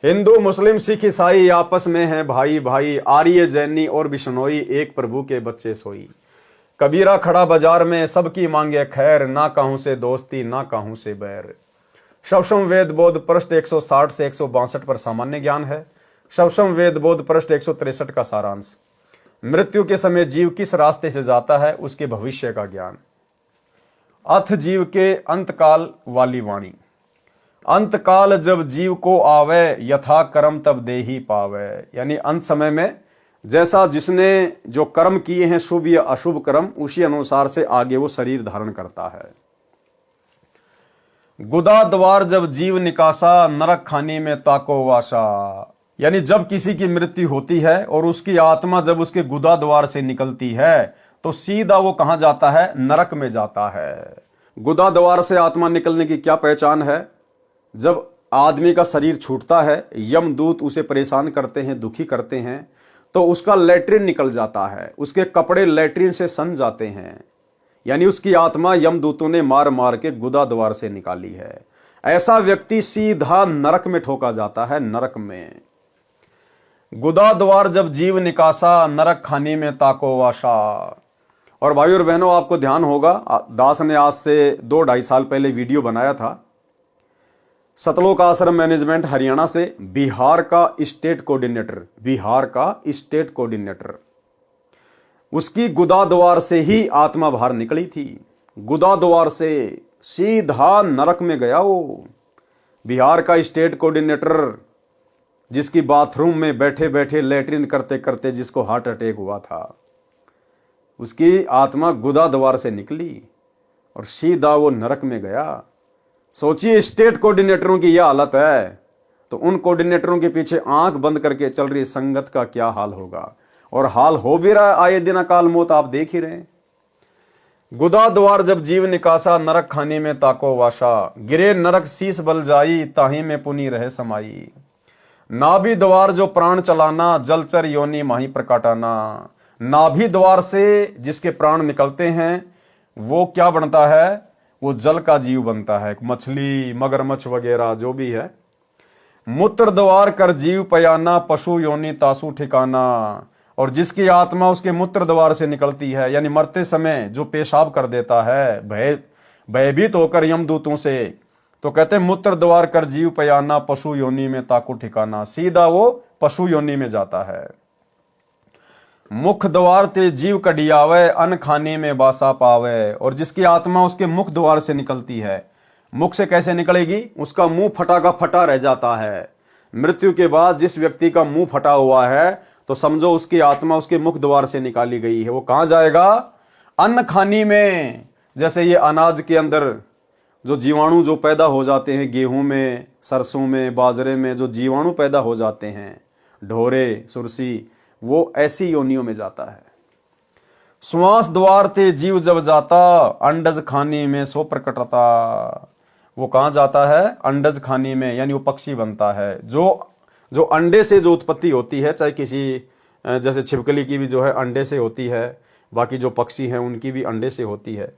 हिंदू मुस्लिम सिख ईसाई आपस में हैं भाई भाई, आर्य जैनी और बिश्नोई, एक प्रभु के बच्चे सोई। कबीरा खड़ा बाजार में सबकी मांगे खैर, ना कहूं से दोस्ती ना कहूं से बैर। शवशम वेद बोध पृष्ठ 160 से 162 पर सामान्य ज्ञान है। शवशम वेद बोध पृष्ठ 163 का सारांश। मृत्यु के समय जीव किस रास्ते से जाता है, उसके भविष्य का ज्ञान। अथ जीव के अंतकाल वाली वाणी। अंतकाल जब जीव को आवे, यथा कर्म तब दे ही पावे। यानी अंत समय में जैसा जिसने जो कर्म किए हैं, शुभ या अशुभ कर्म, उसी अनुसार से आगे वो शरीर धारण करता है। गुदा द्वार जब जीव निकासा, नरक खानी में ताको वासा। यानी जब किसी की मृत्यु होती है और उसकी आत्मा जब उसके गुदा द्वार से निकलती है, तो सीधा वो कहां जाता है? नरक में जाता है। गुदा द्वार से आत्मा निकलने की क्या पहचान है? जब आदमी का शरीर छूटता है, यमदूत उसे परेशान करते हैं, दुखी करते हैं, तो उसका लैट्रिन निकल जाता है, उसके कपड़े लैट्रिन से सन जाते हैं। यानी उसकी आत्मा यमदूतों ने मार मार के गुदा द्वार से निकाली है। ऐसा व्यक्ति सीधा नरक में ठोका जाता है, नरक में। गुदा द्वार जब जीव निकासा, नरक खानी में ताको वाशा। और भाई और बहनों, आपको ध्यान होगा, दास ने आज से 2-2.5 साल पहले वीडियो बनाया था। सतलोक आश्रम मैनेजमेंट हरियाणा से बिहार का स्टेट कोऑर्डिनेटर, उसकी गुदा द्वार से ही आत्मा बाहर निकली थी। गुदा द्वार से सीधा नरक में गया वो। बिहार का स्टेट कोऑर्डिनेटर, जिसकी बाथरूम में बैठे बैठे लैट्रिन करते करते जिसको हार्ट अटैक हुआ था, उसकी आत्मा गुदा द्वार से निकली और सीधा वो नरक में गया। सोचिए, स्टेट कोऑर्डिनेटरों की यह हालत है, तो उन कोऑर्डिनेटरों के पीछे आंख बंद करके चल रही संगत का क्या हाल होगा। और हाल हो भी रहा है, आए दिन अकाल मौत आप देख ही रहे हैं। गुदा द्वार जब जीव निकासा, नरक खानी में ताको वाशा। गिरे नरक शीस बल जाई, ताही में पुनी रहे समाई। नाभि द्वार जो प्राण चलाना, जलचर योनि माही प्रकाटाना। नाभि द्वार से जिसके प्राण निकलते हैं, वो क्या बनता है? वो जल का जीव बनता है, मछली, मगरमच्छ वगैरह जो भी है। मूत्र द्वार कर जीव पयाना, पशु योनि तासु ठिकाना। और जिसकी आत्मा उसके मूत्र द्वार से निकलती है, यानी मरते समय जो पेशाब कर देता है भयभीत होकर यमदूतों से, तो कहते हैं मूत्र द्वार कर जीव पयाना, पशु योनि में ताकू ठिकाना। सीधा वो पशु योनि में जाता है। मुख द्वार ते जीव कडियावे, अन्न खाने में बासा पावे। और जिसकी आत्मा उसके मुख द्वार से निकलती है, मुख से कैसे निकलेगी? उसका मुंह फटा का फटा रह जाता है। मृत्यु के बाद जिस व्यक्ति का मुंह फटा हुआ है, तो समझो उसकी आत्मा उसके मुख द्वार से निकाली गई है। वो कहां जाएगा? अन्न खानी में। जैसे ये अनाज के अंदर जो जीवाणु जो पैदा हो जाते हैं गेहूं में, सरसों में, बाजरे में, जो जीवाणु पैदा हो जाते हैं, ढोरे, सुरसी, वो ऐसी योनियों में जाता है। श्वास द्वार ते जीव जब जाता, अंडज खानी में सो प्रकटता। वो कहाँ जाता है? अंडज खानी में, यानी वो पक्षी बनता है। जो अंडे से जो उत्पत्ति होती है, चाहे किसी जैसे छिपकली की भी जो है अंडे से होती है, बाकी जो पक्षी हैं उनकी भी अंडे से होती है।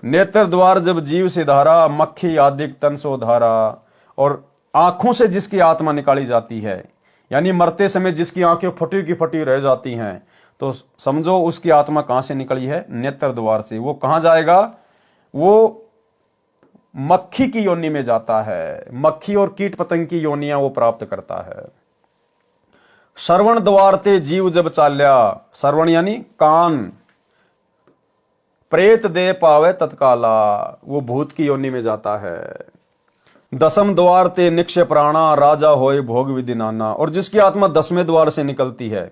नेत्र द्वार जब जीव से धारा, मक्खी आदिक तन सो धारा। और आंखों से जिसकी आत्मा निकाली जाती है, यानी मरते समय जिसकी आंखें फटी की फटी रह जाती हैं, तो समझो उसकी आत्मा कहां से निकली है? नेत्र द्वार से। वो कहां जाएगा? वो मक्खी की योनि में जाता है। मक्खी और कीट पतंग की योनियां वो प्राप्त करता है। श्रवण द्वार ते जीव जब चाल्या, श्रवण यानी कान, प्रेत दे पावे तत्काला, वो भूत की योनि में जाता है। दसम द्वार ते निक्षय प्राणा, राजा होए भोग विधि नाना। और जिसकी आत्मा 10वें द्वार से निकलती है,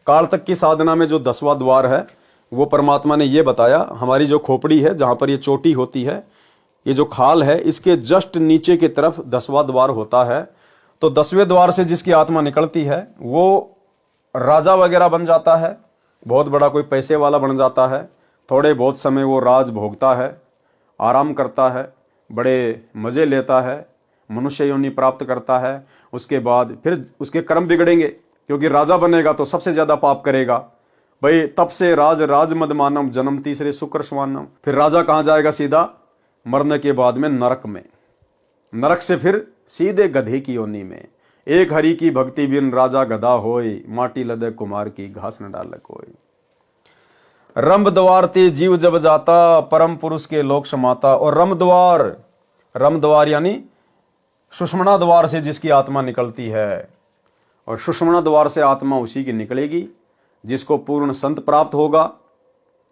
काल तक की साधना में जो 10वां द्वार है, वो परमात्मा ने ये बताया, हमारी जो खोपड़ी है जहां पर ये चोटी होती है, ये जो खाल है, इसके जस्ट नीचे की तरफ 10वां द्वार होता है। तो 10वें द्वार से जिसकी आत्मा निकलती है, वो राजा वगैरह बन जाता है, बहुत बड़ा कोई पैसे वाला बन जाता है। थोड़े बहुत समय वो राज भोगता है, आराम करता है, बड़े मजे लेता है, मनुष्य योनि प्राप्त करता है। उसके बाद फिर उसके कर्म बिगड़ेंगे, क्योंकि राजा बनेगा तो सबसे ज्यादा पाप करेगा। भाई तब से राज मद मानम, जन्म तीसरे शुक्र स्वानम। फिर राजा कहां जाएगा? सीधा मरने के बाद में नरक में। नरक से फिर सीधे गधे की योनि में। एक हरि की भक्ति बिन राजा गधा होय, माटी लदे कुमार की घास न डाल कोई। रंभ द्वार ते जीव जब जाता, परम पुरुष के लोक समाता। और रम द्वार यानी सुषमणा द्वार से जिसकी आत्मा निकलती है, और सुषमणा द्वार से आत्मा उसी की निकलेगी जिसको पूर्ण संत प्राप्त होगा,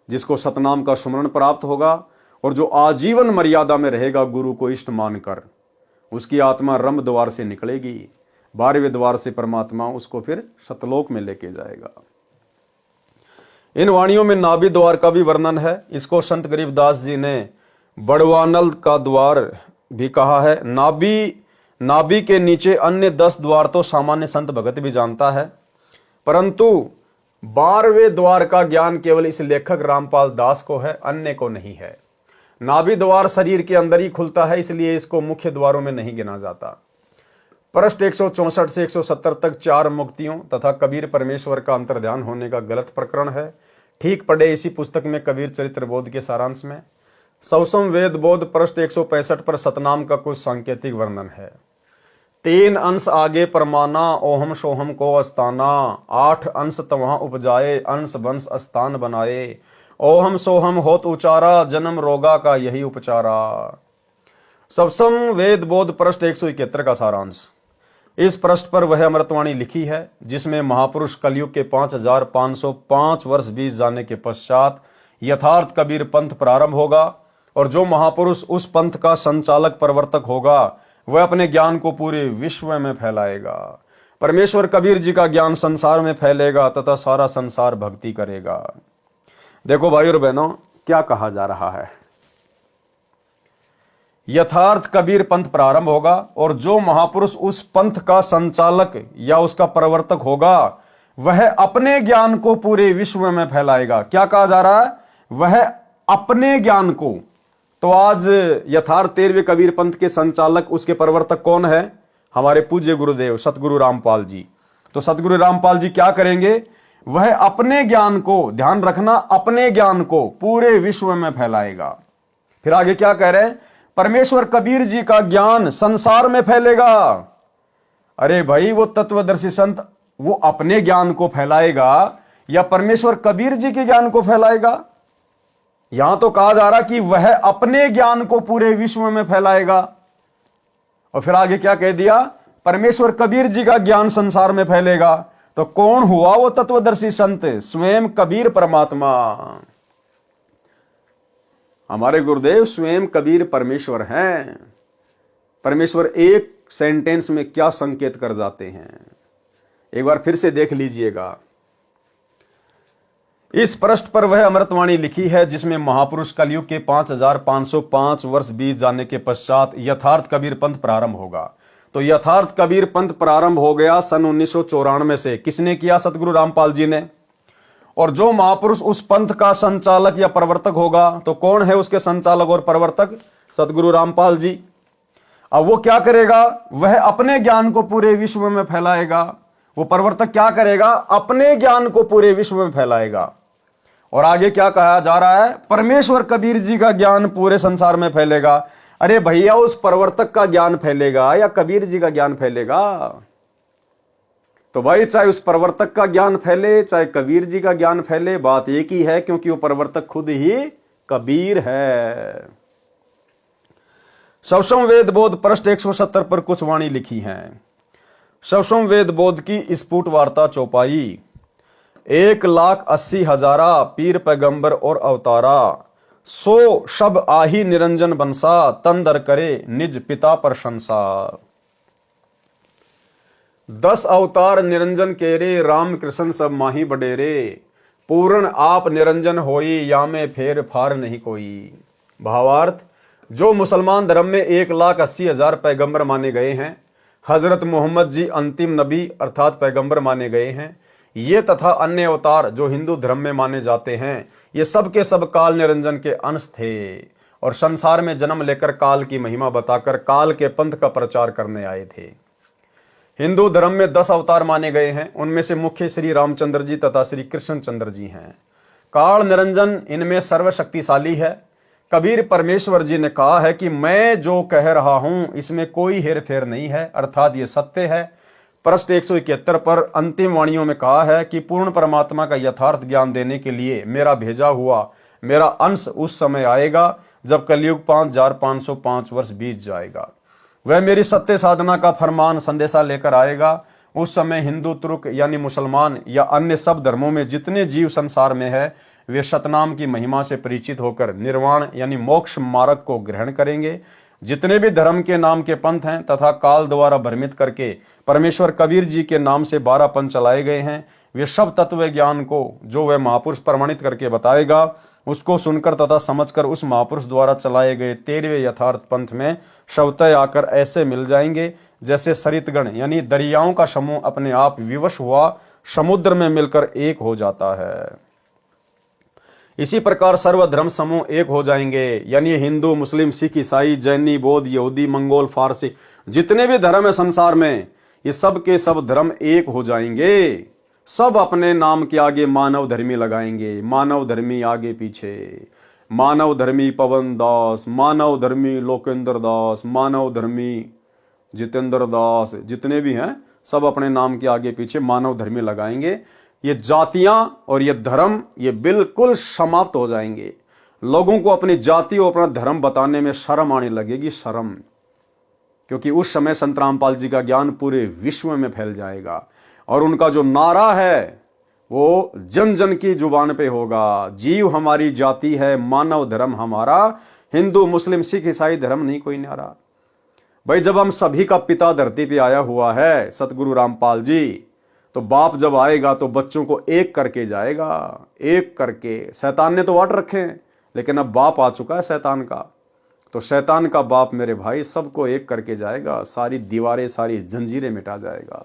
जिसको सतनाम का सुमरण प्राप्त होगा, और जो आजीवन मर्यादा में रहेगा गुरु को इष्ट मानकर, उसकी आत्मा रम द्वार से निकलेगी। 12वें द्वार से परमात्मा उसको फिर सतलोक में लेके जाएगा। इन वाणियों में नाभि द्वार का भी वर्णन है। इसको संत गरीबदास जी ने बड़वानल का द्वार भी कहा है। नाभि के नीचे अन्य 10 द्वार तो सामान्य संत भगत भी जानता है, परंतु 12वें द्वार का ज्ञान केवल इस लेखक रामपाल दास को है, अन्य को नहीं है। नाभि द्वार शरीर के अंदर ही खुलता है, इसलिए इसको मुख्य द्वारों में नहीं गिना जाता। पृष्ठ 164 से 170 तक 4 मुक्तियों तथा कबीर परमेश्वर का अंतर्ध्यान होने का गलत प्रकरण है। ठीक पढ़े इसी पुस्तक में कबीर चरित्र बोध के सारांश में। सौसम वेद बोध पृष्ठ 165 पर सतनाम का कुछ सांकेतिक वर्णन है। 3 अंश आगे परमाना, ओहम सोहम को अस्ताना। 8 अंश तवहाँ उपजाए, अंश वंश स्थान बनाए। ओहम सोहम होत उचारा, जन्म रोगा का यही उपचारा। सवसम वेद बोध पृष्ठ 171 का सारांश। इस पृष्ठ पर वह अमृतवाणी लिखी है जिसमें महापुरुष कलयुग के 5505 वर्ष बीत जाने के पश्चात यथार्थ कबीर पंथ प्रारंभ होगा, और जो महापुरुष उस पंथ का संचालक प्रवर्तक होगा वह अपने ज्ञान को पूरे विश्व में फैलाएगा। परमेश्वर कबीर जी का ज्ञान संसार में फैलेगा तथा सारा संसार भक्ति करेगा। देखो भाई और बहनों, क्या कहा जा रहा है? यथार्थ कबीर पंथ प्रारंभ होगा, और जो महापुरुष उस पंथ का संचालक या उसका प्रवर्तक होगा वह अपने ज्ञान को पूरे विश्व में फैलाएगा। क्या कहा जा रहा है? वह अपने ज्ञान को। तो आज यथार्थ 13वें कबीर पंथ के संचालक, उसके प्रवर्तक कौन है? हमारे पूज्य गुरुदेव सतगुरु रामपाल जी। तो सतगुरु रामपाल जी क्या करेंगे? वह अपने ज्ञान को, ध्यान रखना, अपने ज्ञान को पूरे विश्व में फैलाएगा। फिर आगे क्या कह रहे हैं? परमेश्वर कबीर जी का ज्ञान संसार में फैलेगा। अरे भाई, वो तत्वदर्शी संत वो अपने ज्ञान को फैलाएगा या परमेश्वर कबीर जी के ज्ञान को फैलाएगा? यहां तो कहा जा रहा कि वह अपने ज्ञान को पूरे विश्व में फैलाएगा। और फिर आगे क्या कह दिया? परमेश्वर कबीर जी का ज्ञान संसार में फैलेगा। तो कौन हुआ वो तत्वदर्शी संत? स्वयं कबीर परमात्मा। हमारे गुरुदेव स्वयं कबीर परमेश्वर हैं। परमेश्वर एक सेंटेंस में क्या संकेत कर जाते हैं, एक बार फिर से देख लीजिएगा। इस पृष्ठ पर वह अमृतवाणी लिखी है जिसमें महापुरुष कलयुग के 5505 वर्ष बीत जाने के पश्चात यथार्थ कबीर पंथ प्रारंभ होगा। तो यथार्थ कबीर पंथ प्रारंभ हो गया सन 1994 से। किसने किया? सतगुरु रामपाल जी ने। और जो महापुरुष उस पंथ का संचालक या प्रवर्तक होगा, तो कौन है उसके संचालक और प्रवर्तक? सतगुरु रामपाल जी। अब वो क्या करेगा? वह अपने ज्ञान को पूरे विश्व में फैलाएगा। वो प्रवर्तक क्या करेगा? अपने ज्ञान को पूरे विश्व में फैलाएगा। और आगे क्या कहा जा रहा है? परमेश्वर कबीर जी का ज्ञान पूरे संसार में फैलेगा। अरे भैया, उस प्रवर्तक का ज्ञान फैलेगा या कबीर जी का ज्ञान फैलेगा? तो भाई, चाहे उस प्रवर्तक का ज्ञान फैले, चाहे कबीर जी का ज्ञान फैले, बात एक ही है, क्योंकि वो प्रवर्तक खुद ही कबीर है। शवसम वेद बोध पृष्ठ 170 पर कुछ वाणी लिखी हैं। शवसम वेद बोध की स्फुट वार्ता चौपाई। 1,80,000 पीर पैगंबर और अवतारा, 100 शब आही निरंजन बंसा, तंदर करे निज पिता प्रशंसा। 10 अवतार निरंजन केरे, राम कृष्ण सब माही बडेरे, पूर्ण आप निरंजन होई, या में फेर फार नहीं कोई। भावार्थ, जो मुसलमान धर्म में 1,80,000 पैगंबर माने गए हैं, हजरत मोहम्मद जी अंतिम नबी अर्थात पैगंबर माने गए हैं, ये तथा अन्य अवतार जो हिंदू धर्म में माने जाते हैं, ये सब के सब काल निरंजन के अंश थे और संसार में जन्म लेकर काल की महिमा बताकर काल के पंथ का प्रचार करने आए थे। हिंदू धर्म में 10 अवतार माने गए हैं। उनमें से मुख्य श्री रामचंद्र जी तथा श्री कृष्णचंद्र जी हैं। काल निरंजन इनमें सर्वशक्तिशाली है। कबीर परमेश्वर जी ने कहा है कि मैं जो कह रहा हूं इसमें कोई हेर फेर नहीं है, अर्थात ये सत्य है। पृष्ठ 171 पर अंतिम वाणियों में कहा है कि पूर्ण परमात्मा का यथार्थ ज्ञान देने के लिए मेरा भेजा हुआ मेरा अंश उस समय आएगा जब कलयुग 5505 वर्ष बीत जाएगा। वह मेरी सत्य साधना का फरमान संदेशा लेकर आएगा। उस समय हिंदू, तुर्क यानी मुसलमान या अन्य सब धर्मों में जितने जीव संसार में है, वे सतनाम की महिमा से परिचित होकर निर्वाण यानी मोक्ष मार्ग को ग्रहण करेंगे। जितने भी धर्म के नाम के पंथ हैं तथा काल द्वारा भ्रमित करके परमेश्वर कबीर जी के नाम से 12 पंथ चलाए गए हैं, वे सब तत्व ज्ञान को जो वह महापुरुष प्रमाणित करके बताएगा, उसको सुनकर तथा समझकर उस महापुरुष द्वारा चलाए गए 13वें यथार्थ पंथ में शवतः आकर ऐसे मिल जाएंगे जैसे सरितगण यानी दरियाओं का समूह अपने आप विवश हुआ समुद्र में मिलकर एक हो जाता है। इसी प्रकार सर्वधर्म समूह एक हो जाएंगे, यानी हिंदू, मुस्लिम, सिख, ईसाई, जैनी, बौद्ध, यहूदी, मंगोल, फारसी, जितने भी धर्म है संसार में, ये सब के सब धर्म एक हो जाएंगे। सब अपने नाम के आगे मानव धर्मी लगाएंगे। मानव धर्मी आगे पीछे, मानव धर्मी पवन दास, मानव धर्मी लोकेंद्र दास, मानव धर्मी जितेंद्र दास, जितने भी हैं सब अपने नाम के आगे पीछे मानव धर्मी लगाएंगे। ये जातियां और ये धर्म ये बिल्कुल समाप्त हो जाएंगे। लोगों को अपनी जाति और अपना धर्म बताने में शर्म आने लगेगी, शर्म, क्योंकि उस समय संत रामपाल जी का ज्ञान पूरे विश्व में फैल जाएगा और उनका जो नारा है वो जन जन की जुबान पे होगा। जीव हमारी जाति है, मानव धर्म हमारा, हिंदू, मुस्लिम, सिख, ईसाई धर्म नहीं कोई नारा। भाई, जब हम सभी का पिता धरती पे आया हुआ है सतगुरु रामपाल जी, तो बाप जब आएगा तो बच्चों को एक करके जाएगा, एक करके। शैतान ने तो वाट रखे हैं, लेकिन अब बाप आ चुका है शैतान का, तो शैतान का बाप मेरे भाई सबको एक करके जाएगा, सारी दीवारें, सारी जंजीरें मिटा जाएगा।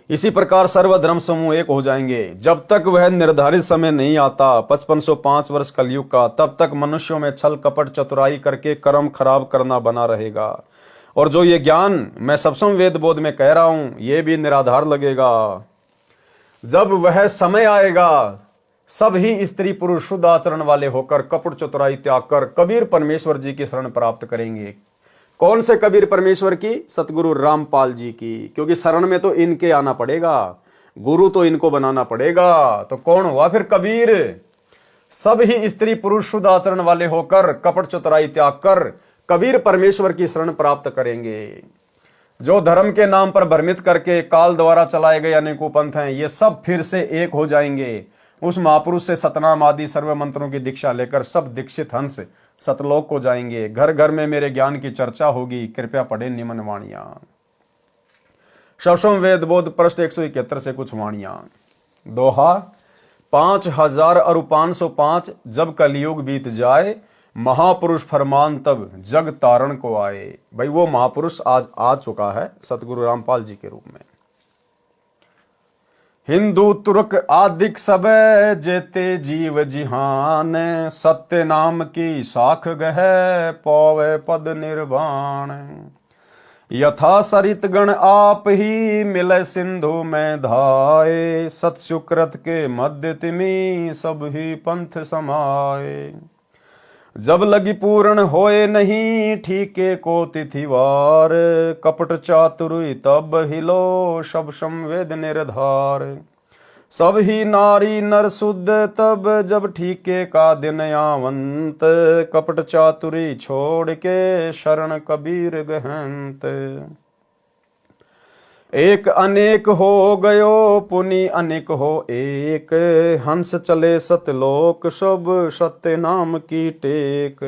इसी प्रकार सर्वधर्म समूह एक हो जाएंगे। जब तक वह निर्धारित समय नहीं आता 5505 वर्ष कलयुग का, तब तक मनुष्यों में छल कपट चतुराई करके कर्म खराब करना बना रहेगा। और जो ये ज्ञान मैं सप्तम वेद बोध में कह रहा हूं, ये भी निराधार लगेगा। जब वह समय आएगा, सब ही स्त्री पुरुष शुद्ध आचरण वाले होकर कपट चतुराई त्याग कर कबीर परमेश्वर जी की शरण प्राप्त करेंगे। कौन से कबीर परमेश्वर की? सतगुरु रामपाल जी की, क्योंकि शरण में तो इनके आना पड़ेगा, गुरु तो इनको बनाना पड़ेगा। तो कौन हुआ फिर कबीर? सब ही स्त्री पुरुष शुद्ध आचरण वाले होकर कपट चतुराई त्याग कर कबीर परमेश्वर की शरण प्राप्त करेंगे। जो धर्म के नाम पर भ्रमित करके काल द्वारा चलाए गए अनेकों पंथ हैं, ये सब फिर से एक हो जाएंगे। उस महापुरुष से सतनाम आदि सर्व मंत्रों की दीक्षा लेकर सब दीक्षित हंस सतलोक को जाएंगे। घर घर में मेरे ज्ञान की चर्चा होगी, कृपया पढ़े निम्न वाणियां। शवसम वेद बोध पृष्ठ 171 से कुछ वाणियां। दोहा 5000 और 505 जब कलयुग बीत जाए, महापुरुष फरमान तब जग तारण को आए। भाई वो महापुरुष आज आ चुका है सतगुरु रामपाल जी के रूप में। हिंदू तुर्क आदिक सब जेते जीव जिहान, सत्य नाम की साख गह पौवे पद निर्वाण। यथा सरित गण आप ही मिले सिंधु में धाये, सत सुकृत के मध्य तिमी सब ही पंथ समाये। जब लगी पूर्ण होए नहीं ठीके को तिथिवार, कपट चातुरी तब हिलो सब संवेद निर्धार। सब ही नारी नर शुद्ध तब जब ठीके का दिन आवंत, कपट चातुरी छोड़ के शरण कबीर गहंत। एक अनेक हो गयो पुनि अनेक हो एक, हंस चले सतलोक सब सत्य नाम की टेक।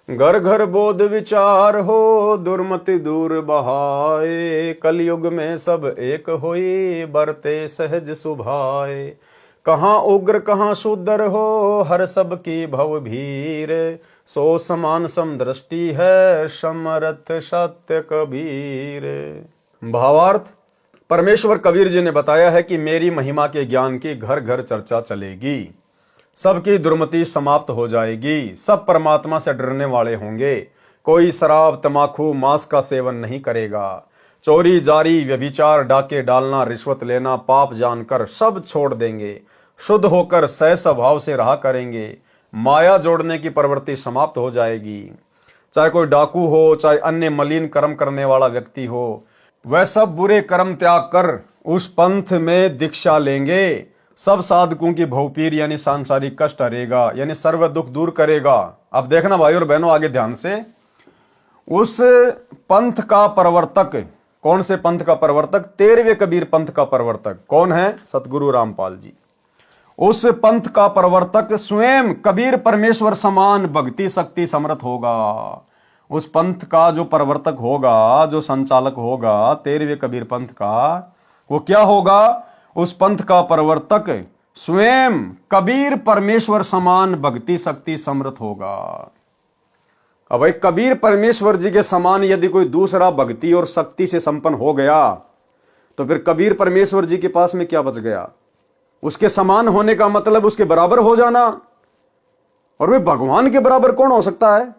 घर घर बोध विचार हो दुर्मति दूर बहाए, कलयुग में सब एक होई बरते सहज सुभाए। कहाँ उग्र कहाँ सुदर हो हर सब की भव भीर, सो समान समदृष्टि है समर्थ सत्य कबीर। भावार्थ, परमेश्वर कबीर जी ने बताया है कि मेरी महिमा के ज्ञान की घर घर चर्चा चलेगी, सबकी दुर्मति समाप्त हो जाएगी, सब परमात्मा से डरने वाले होंगे। कोई शराब तमाकू मांस का सेवन नहीं करेगा, चोरी जारी व्यभिचार डाके डालना रिश्वत लेना पाप जानकर सब छोड़ देंगे, शुद्ध होकर सह स्वभाव से रहा करेंगे। माया जोड़ने की प्रवृत्ति समाप्त हो जाएगी। चाहे कोई डाकू हो, चाहे अन्य मलिन कर्म करने वाला व्यक्ति हो, वह सब बुरे कर्म त्याग कर उस पंथ में दीक्षा लेंगे। सब साधकों की भवपीर यानी सांसारिक कष्ट हरेगा, यानी सर्व दुख दूर करेगा। अब देखना भाई और बहनों आगे ध्यान से, उस पंथ का प्रवर्तक, कौन से पंथ का प्रवर्तक? 13वें कबीर पंथ का प्रवर्तक कौन है? सतगुरु रामपाल जी। उस पंथ का प्रवर्तक स्वयं कबीर परमेश्वर समान भक्ति शक्ति समर्थ होगा। उस पंथ का जो प्रवर्तक होगा, जो संचालक होगा 13वें कबीर पंथ का, वो क्या होगा? उस पंथ का प्रवर्तक स्वयं कबीर परमेश्वर समान भक्ति शक्ति समर्थ होगा। अब भाई कबीर परमेश्वर जी के समान यदि कोई दूसरा भक्ति और शक्ति से संपन्न हो गया तो फिर कबीर परमेश्वर जी के पास में क्या बच गया? उसके समान होने का मतलब उसके बराबर हो जाना। और वे भगवान के बराबर कौन हो सकता है?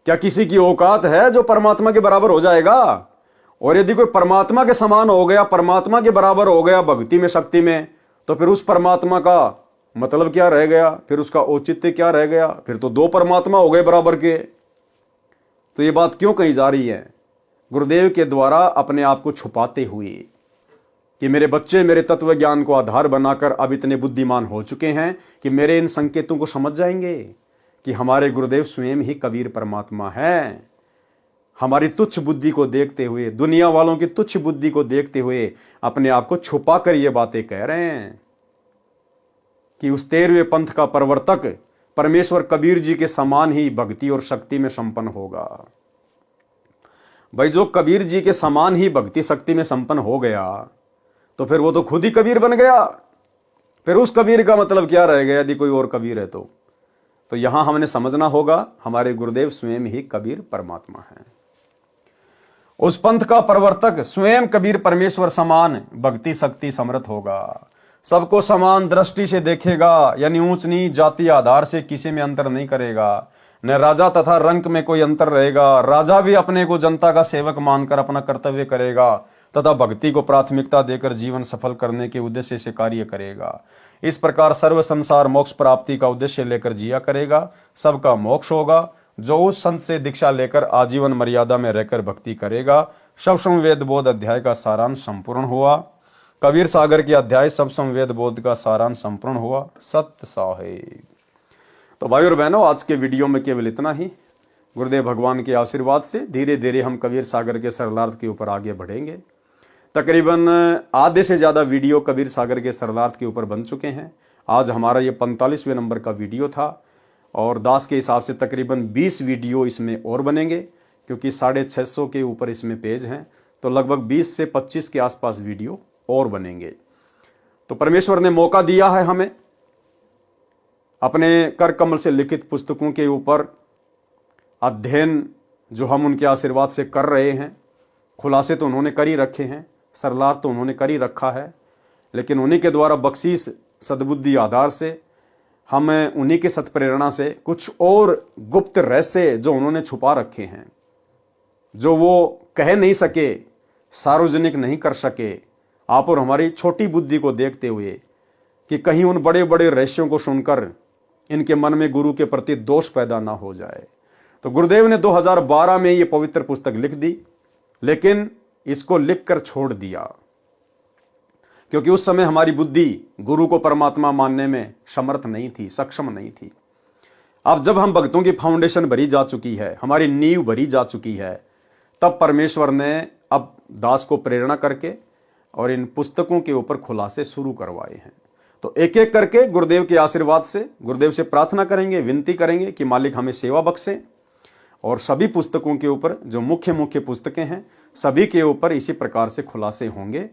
क्या किसी की औकात है जो परमात्मा के बराबर हो जाएगा? और यदि कोई परमात्मा के समान हो गया, परमात्मा के बराबर हो गया भक्ति में शक्ति में, तो फिर उस परमात्मा का मतलब क्या रह गया? फिर उसका औचित्य क्या रह गया? फिर तो दो परमात्मा हो गए बराबर के। तो ये बात क्यों कही जा रही है? गुरुदेव के द्वारा अपने आप को छुपाते हुए कि मेरे बच्चे मेरे तत्व ज्ञान को आधार बनाकर अब इतने बुद्धिमान हो चुके हैं कि मेरे इन संकेतों को समझ जाएंगे कि हमारे गुरुदेव स्वयं ही कबीर परमात्मा है। हमारी तुच्छ बुद्धि को देखते हुए, दुनिया वालों की तुच्छ बुद्धि को देखते हुए अपने आप को छुपा कर ये बातें कह रहे हैं कि उस 13वें पंथ का प्रवर्तक परमेश्वर कबीर जी के समान ही भक्ति और शक्ति में संपन्न होगा। भाई जो कबीर जी के समान ही भक्ति शक्ति में संपन्न हो गया तो फिर वो तो खुद ही कबीर बन गया। फिर उस कबीर का मतलब क्या रह गया यदि कोई और कबीर है तो यहां हमने समझना होगा हमारे गुरुदेव स्वयं ही कबीर परमात्मा है। उस पंथ का प्रवर्तक स्वयं कबीर परमेश्वर समान भक्ति शक्ति समर्थ होगा। सबको समान दृष्टि से देखेगा, यानी ऊंच नीच जाति आधार से किसी में अंतर नहीं करेगा। न राजा तथा रंक में कोई अंतर रहेगा। राजा भी अपने को जनता का सेवक मानकर अपना कर्तव्य करेगा तथा भक्ति को प्राथमिकता देकर जीवन सफल करने के उद्देश्य से कार्य करेगा। इस प्रकार सर्व संसार मोक्ष प्राप्ति का उद्देश्य लेकर जिया करेगा। सबका मोक्ष होगा। जो उस संत से दीक्षा लेकर आजीवन मर्यादा में रहकर भक्ति करेगा। सब संवेद बोध अध्याय का सारांश संपूर्ण हुआ। कबीर सागर के अध्याय सब संवेद बोध का सारांश संपूर्ण हुआ। सत्य साहेब। तो भाई और बहनों आज के वीडियो में केवल इतना ही। गुरुदेव भगवान के आशीर्वाद से धीरे धीरे हम कबीर सागर के सरलार्थ के ऊपर आगे बढ़ेंगे। तकरीबन आधे से ज़्यादा वीडियो कबीर सागर के सरलार्थ के ऊपर बन चुके हैं। आज हमारा ये 45वें नंबर का वीडियो था और दास के हिसाब से तकरीबन 20 वीडियो इसमें और बनेंगे क्योंकि 650 के ऊपर इसमें पेज हैं। तो लगभग 20 से 25 के आसपास वीडियो और बनेंगे। तो परमेश्वर ने मौका दिया है हमें अपने कर कमल से लिखित पुस्तकों के ऊपर अध्ययन जो हम उनके आशीर्वाद से कर रहे हैं। खुलासे तो उन्होंने कर ही रखे हैं, सरलार तो उन्होंने कर ही रखा है, लेकिन उन्हीं के द्वारा बख्शीश सद्बुद्धि आधार से हम उन्हीं के सत्प्रेरणा से कुछ और गुप्त रहस्य जो उन्होंने छुपा रखे हैं, जो वो कह नहीं सके, सार्वजनिक नहीं कर सके, आप और हमारी छोटी बुद्धि को देखते हुए कि कहीं उन बड़े बड़े रहस्यों को सुनकर इनके मन में गुरु के प्रति दोष पैदा ना हो जाए। तो गुरुदेव ने 2012 में ये पवित्र पुस्तक लिख दी, लेकिन इसको लिखकर छोड़ दिया क्योंकि उस समय हमारी बुद्धि गुरु को परमात्मा मानने में समर्थ नहीं थी, सक्षम नहीं थी। अब जब हम भक्तों की फाउंडेशन भरी जा चुकी है, हमारी नींव भरी जा चुकी है, तब परमेश्वर ने अब दास को प्रेरणा करके और इन पुस्तकों के ऊपर खुलासे शुरू करवाए हैं। तो एक एक करके गुरुदेव के आशीर्वाद से गुरुदेव से प्रार्थना करेंगे, विनती करेंगे कि मालिक हमें सेवा बख्शे, और सभी पुस्तकों के ऊपर जो मुख्य मुख्य पुस्तकें हैं सभी के ऊपर इसी प्रकार से खुलासे होंगे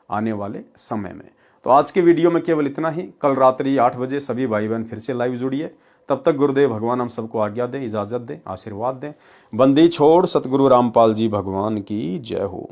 आने वाले समय में। तो आज के वीडियो में केवल इतना ही। कल रात्रि 8 बजे सभी भाई बहन फिर से लाइव जुड़िए। तब तक गुरुदेव भगवान हम सबको आज्ञा दें, इजाजत दें, आशीर्वाद दें। बंदी छोड़ सतगुरु रामपाल जी भगवान की जय हो।